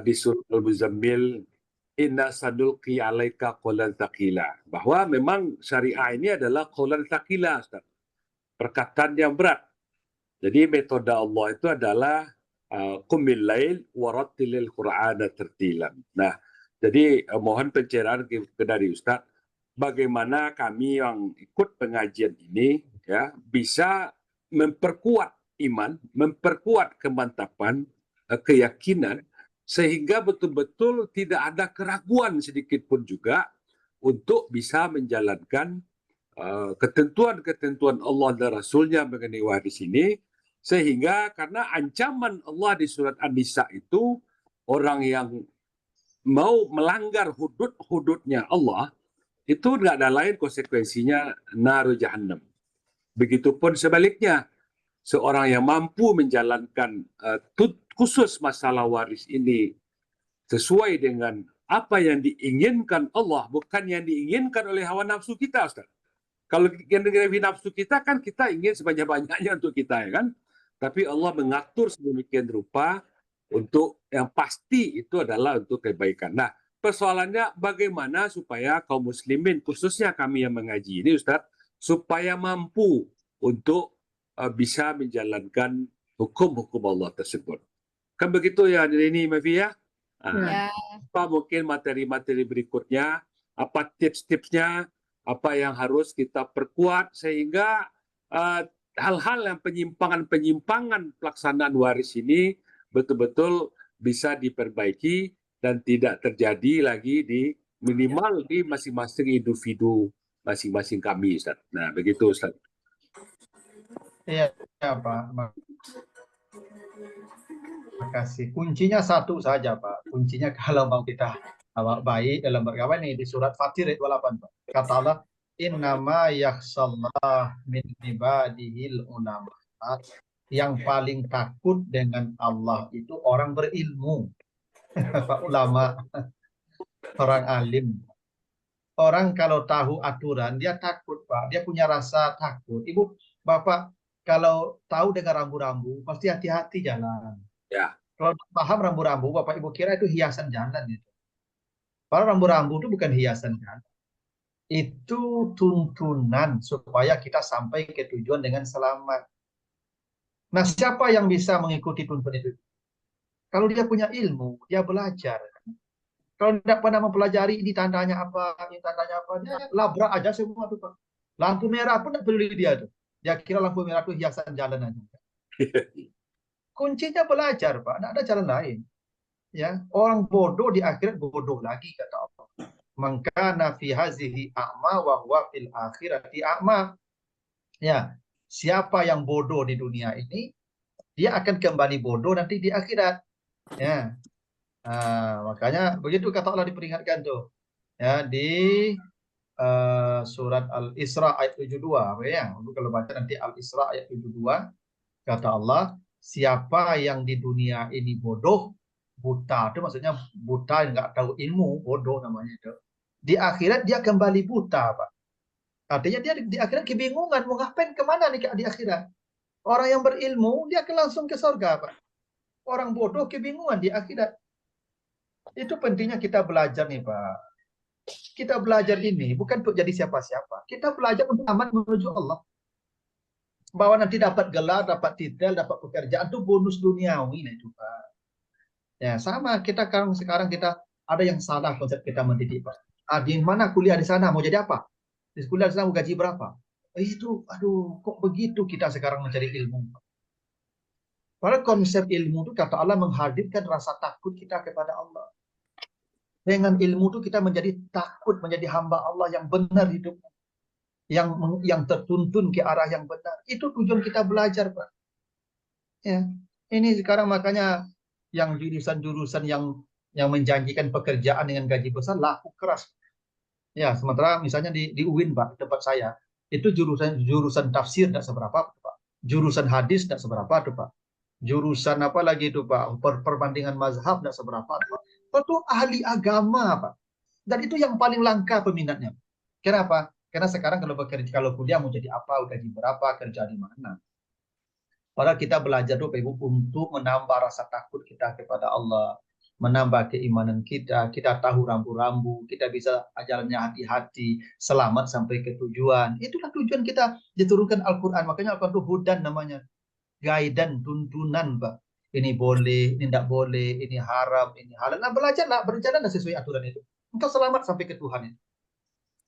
di surah Al-Muzammil, inna sadulqi alaika qawlan thaqila, bahwa memang syariah ini adalah qawlan thaqila, Ustaz, perkataan yang berat. Jadi metode Allah itu adalah qumil lail warattilil qur'ana tartilan. Nah, jadi mohon pencerahan dari Ustaz, bagaimana kami yang ikut pengajian ini ya bisa memperkuat iman, memperkuat kemantapan, keyakinan, sehingga betul-betul tidak ada keraguan sedikit pun juga untuk bisa menjalankan ketentuan-ketentuan Allah dan Rasulnya mengenai waris ini, sehingga karena ancaman Allah di surat An-Nisa itu, orang yang mau melanggar hudud-hududnya Allah, itu tidak ada lain konsekuensinya naru jahannam. Begitupun sebaliknya, seorang yang mampu menjalankan khusus masalah waris ini sesuai dengan apa yang diinginkan Allah, bukan yang diinginkan oleh hawa nafsu kita, Ustaz. Kalau yang dengan nafsu kita kan kita ingin sebanyak-banyaknya untuk kita, ya kan? Tapi Allah mengatur sedemikian rupa untuk yang pasti itu adalah untuk kebaikan. Nah, persoalannya bagaimana supaya kaum muslimin, khususnya kami yang mengaji ini, Ustaz, supaya mampu untuk bisa menjalankan hukum-hukum Allah tersebut. Kan begitu ya, ini Mafi ya? Ya. Apa mungkin materi-materi berikutnya, apa tips-tipsnya, apa yang harus kita perkuat sehingga hal-hal yang penyimpangan-penyimpangan pelaksanaan waris ini betul-betul bisa diperbaiki dan tidak terjadi lagi di minimal di masing-masing individu masing-masing kami, Ustaz. Nah, begitu, Ustaz. Iya, Pak. Terima kasih. Kuncinya satu saja, Pak. Kuncinya kalau mau kita baik dalam berkawan ini di surat Fatir ayat 28, Pak. Kata Allah, innama yakhshallah min ibadihil ulama. Yang paling takut dengan Allah itu orang berilmu. Pak, ulama, orang alim. Orang kalau tahu aturan, dia takut, Pak. Dia punya rasa takut. Ibu, Bapak, kalau tahu dengan rambu-rambu, pasti hati-hati jalan. Ya. Kalau paham rambu-rambu, Bapak Ibu kira itu hiasan jalan gitu. Padahal rambu-rambu itu bukan hiasan jalan. Itu tuntunan supaya kita sampai ke tujuan dengan selamat. Nah, siapa yang bisa mengikuti tuntunan itu? Kalau dia punya ilmu, dia belajar. Kalau tidak pernah mempelajari ini tandanya apa, dia labrak aja semua tuh, Pak. Lampu merah pun tidak peduli dia tuh. Dia kira lampu merah itu hiasan jalan aja. Kuncinya belajar, Pak. Tidak ada jalan lain. Ya, orang bodoh di akhirat bodoh lagi, kata Allah. Mangkana fi hazihi a'ma wa huwa fil akhirati a'ma. Ya, siapa yang bodoh di dunia ini, dia akan kembali bodoh nanti di akhirat. Ya. Makanya begitu kata Allah diperingatkan tuh. Ya, di surat Al-Isra ayat 72, ya. Kalau baca nanti Al-Isra ayat 72, kata Allah, siapa yang di dunia ini bodoh, buta, itu maksudnya buta, nggak tahu ilmu, bodoh namanya itu. Di akhirat dia kembali buta, Pak. Artinya dia di akhirat kebingungan, mau ngapain, kemana nih di akhirat. Orang yang berilmu, dia akan langsung ke surga, Pak. Orang bodoh kebingungan di akhirat. Itu pentingnya kita belajar nih, Pak. Kita belajar ini bukan untuk jadi siapa-siapa. Kita belajar untuk aman menuju Allah. Bahwa nanti dapat gelar, dapat titel, dapat pekerjaan itu bonus duniawi, nah itu, Pak. Ya, sama kita sekarang kita ada yang salah konsep kita mendidik, Pak. Di mana kuliah di sana mau jadi apa? Di kuliah di sana mau gaji berapa? Itu, aduh, kok begitu kita sekarang mencari ilmu. Padahal konsep ilmu itu kata Allah menghadirkan rasa takut kita kepada Allah. Dengan ilmu itu kita menjadi takut, menjadi hamba Allah yang benar hidupnya. Yang tertuntun ke arah yang benar. Itu tujuan kita belajar, Pak. Ya. Ini sekarang makanya yang jurusan-jurusan yang menjanjikan pekerjaan dengan gaji besar laku keras. Ya, sementara misalnya di UIN, Pak, di tempat saya, itu jurusan tafsir tidak seberapa, Pak. Jurusan hadis tidak seberapa, tuh, Pak. Jurusan apa lagi itu, Pak? Perbandingan mazhab tidak seberapa, Pak. Itu ahli agama, Pak. Dan itu yang paling langka peminatnya. Kenapa? Karena sekarang kalau bekerja, kalau kuliah mau jadi apa, gaji berapa, kerja di mana. Padahal kita belajar tuh, Pak Ibu, untuk menambah rasa takut kita kepada Allah, menambah keimanan kita, kita tahu rambu-rambu, kita bisa jalannya hati-hati, selamat sampai ke tujuan. Itulah tujuan kita diturunkan Al-Quran. Makanya Al-Quran itu hudan namanya. Guidance, tuntunan, Pak. Ini boleh, ini tidak boleh, ini haram, ini halal. Nah, belajarlah, berjalanlah sesuai aturan itu. Engkau selamat sampai ke Tuhan.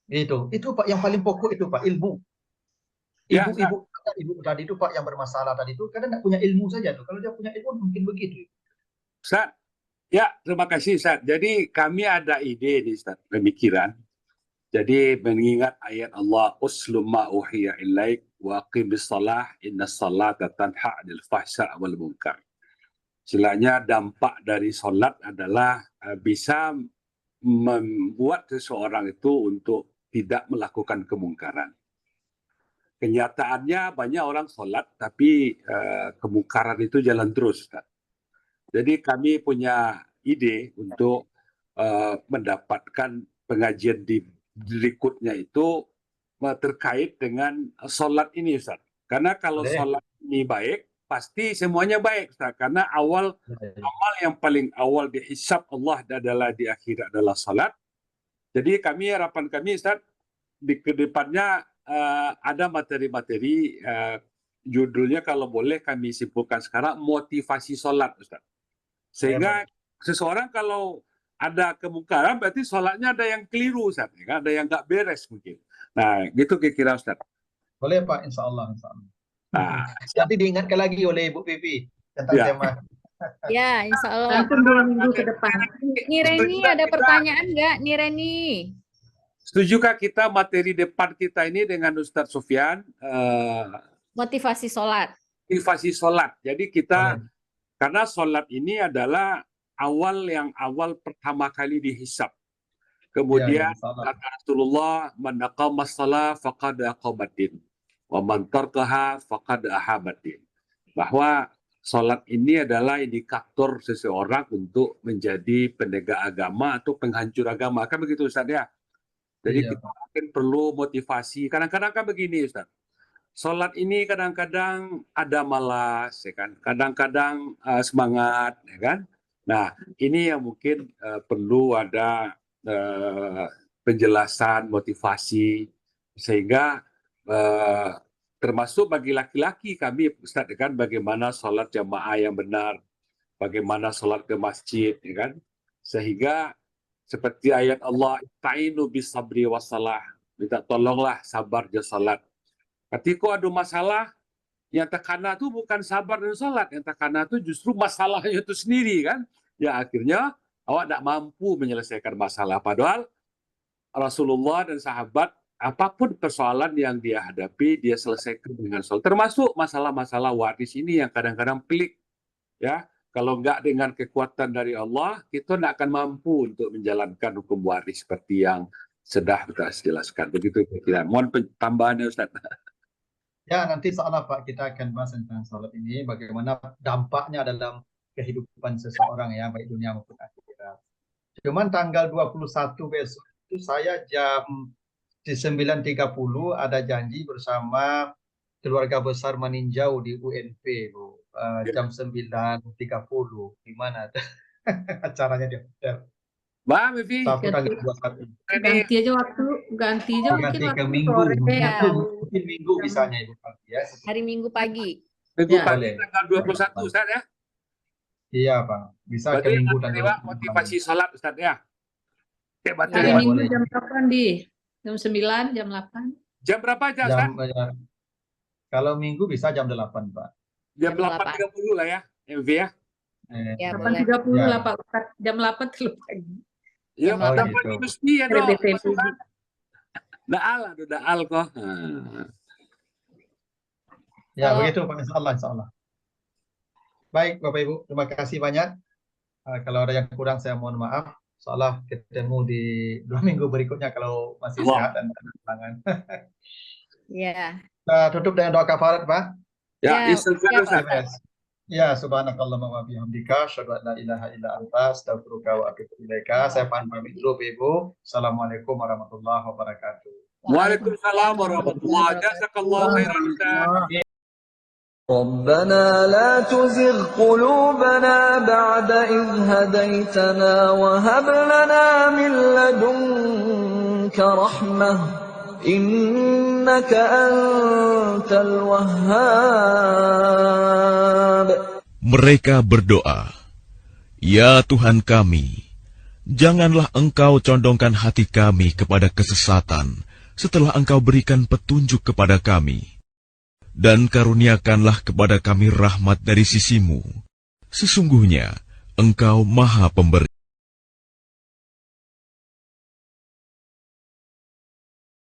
Itu Pak, yang paling pokok itu, Pak, ilmu. Ya, Ibu tadi itu, Pak, yang bermasalah tadi itu karena tidak punya ilmu saja tuh. Kalau dia punya ilmu mungkin begitu. Ustaz. Ya, terima kasih Ustaz. Jadi kami ada ide nih Ustaz, pemikiran. Jadi mengingat ayat Allah, "Uslum ma uhiya ilaik wa aqimis shalah innas salata tanha 'anil fahsya' wal munkar." Istilahnya dampak dari salat adalah bisa membuat seseorang itu untuk tidak melakukan kemungkaran. Kenyataannya banyak orang sholat tapi kemungkaran itu jalan terus. Kan? Jadi kami punya ide untuk mendapatkan pengajian di berikutnya itu terkait dengan sholat ini, Ustaz. Karena kalau sholat ini baik, pasti semuanya baik, Ustaz. Karena amal yang paling awal dihisab Allah adalah di akhirat adalah sholat. Jadi harapan kami, Ustaz, di kedepannya ada materi-materi judulnya kalau boleh kami simpulkan sekarang motivasi sholat, Ustaz. Sehingga seseorang kalau ada kemungkaran berarti sholatnya ada yang keliru, Ustaz. Ada yang nggak beres mungkin. Nah, gitu kira-kira, Ustaz. Boleh, Pak, insya Allah. Nah, nanti diingatkan lagi oleh Ibu Pipi tentang tema. Ya, insya Allah. Nanti 2 minggu ke depan. Nireni ada pertanyaan nggak, Nireni? Setujukah kita materi depan kita ini dengan Ustadz Sufyan? Motivasi sholat. Motivasi sholat. Jadi kita, karena sholat ini adalah awal pertama kali dihisab. Kemudian kata Rasulullah, "Man aqama shalah faqad aqamaddin, wa man tarkaha faqad ahabaddin." Bahwa sholat ini adalah indikator seseorang untuk menjadi penegak agama atau penghancur agama. Kan begitu, Ustaz ya? Jadi kita mungkin perlu motivasi. Kadang-kadang kan begini, Ustaz. Sholat ini kadang-kadang ada malas, ya kan? Kadang-kadang semangat, ya kan? Nah, ini yang mungkin perlu ada penjelasan, motivasi, sehingga termasuk bagi laki-laki kami, Ustaz, ya kan? Bagaimana sholat jamaah yang benar, bagaimana sholat ke masjid, ya kan? Sehingga seperti ayat Allah, "Ta'inu bis sabri wassalah." Minta tolonglah sabar dan salat. Ketika ada masalah, yang terkena itu bukan sabar dan salat, yang terkena itu justru masalahnya itu sendiri kan. Ya akhirnya awak tidak mampu menyelesaikan masalah. Padahal Rasulullah dan sahabat, apapun persoalan yang dia hadapi, dia selesaikan dengan salat. Termasuk masalah-masalah waris ini yang kadang-kadang pelik. Ya, kalau enggak dengan kekuatan dari Allah, kita tidak akan mampu untuk menjalankan hukum waris seperti yang sudah kita jelaskan. Begitu kira-kira. Mohon tambahannya, Ustaz. Ya, nanti soalnya Pak, kita akan bahas tentang sholat ini, bagaimana dampaknya dalam kehidupan seseorang ya, baik dunia maupun akhirat. Cuman tanggal 21 besok itu saya jam 9.30 ada janji bersama keluarga besar meninjau di UNP, Bu. Jam 9.30. Gimana acaranya di hotel? Mbak Vivi, ganti aja waktu, ganti aja mungkin ke waktu minggu, sore mungkin minggu misalnya Ibu. Ya, hari Minggu pagi. Minggu Ya. pagi tanggal 21, Ustaz ya? Iya, Pak. Bisa Berarti ke minggu nanti, tanggal Pak, motivasi sholat, Ustaz ya? Hari Ya, Minggu boleh. jam 8 di jam 9, jam 8. Jam berapa aja, Ustaz? Kalau minggu bisa jam 8, Pak. Jam Jam 8.30 lah ya, MV ya? Ya, boleh. 8.30 Ya. lah Pak Ustadz. Jam 8 terlalu pagi. Ya, Oh, dapat gitu. mesti ya dong. RBTV. Daal kok. Ya, Kalau- begitu Pak, insya Allah. Baik, Bapak Ibu, terima kasih banyak. Kalau ada yang kurang saya mohon maaf. Seolah ketemu di 2 minggu berikutnya kalau masih Wah. sehat dan tangan. Ya. Kita tutup dengan doa kafarat, Pak. Ya, Ya, istighfar, ya, Ustaz. Pak. Ya, subhanakallahumma wa bihamdika, asyhadu an la ilaha illa anta, astaghfiruka wa atubu ilaika. Saya pamit dulu, Ibu. Assalamualaikum warahmatullahi wabarakatuh. Waalaikumsalam warahmatullahi wabarakatuh. Jazakallahu khairan, Ustaz. ربنا لا تزغ قلوبنا بعد إذ هديتنا وهب لنا من لدنك رحمة إنك أنت الوهاب. Mereka berdoa, "Ya Tuhan kami, janganlah Engkau condongkan hati kami kepada kesesatan setelah Engkau berikan petunjuk kepada kami. Dan karuniakanlah kepada kami rahmat dari sisi-Mu. Sesungguhnya Engkau Maha Pemberi."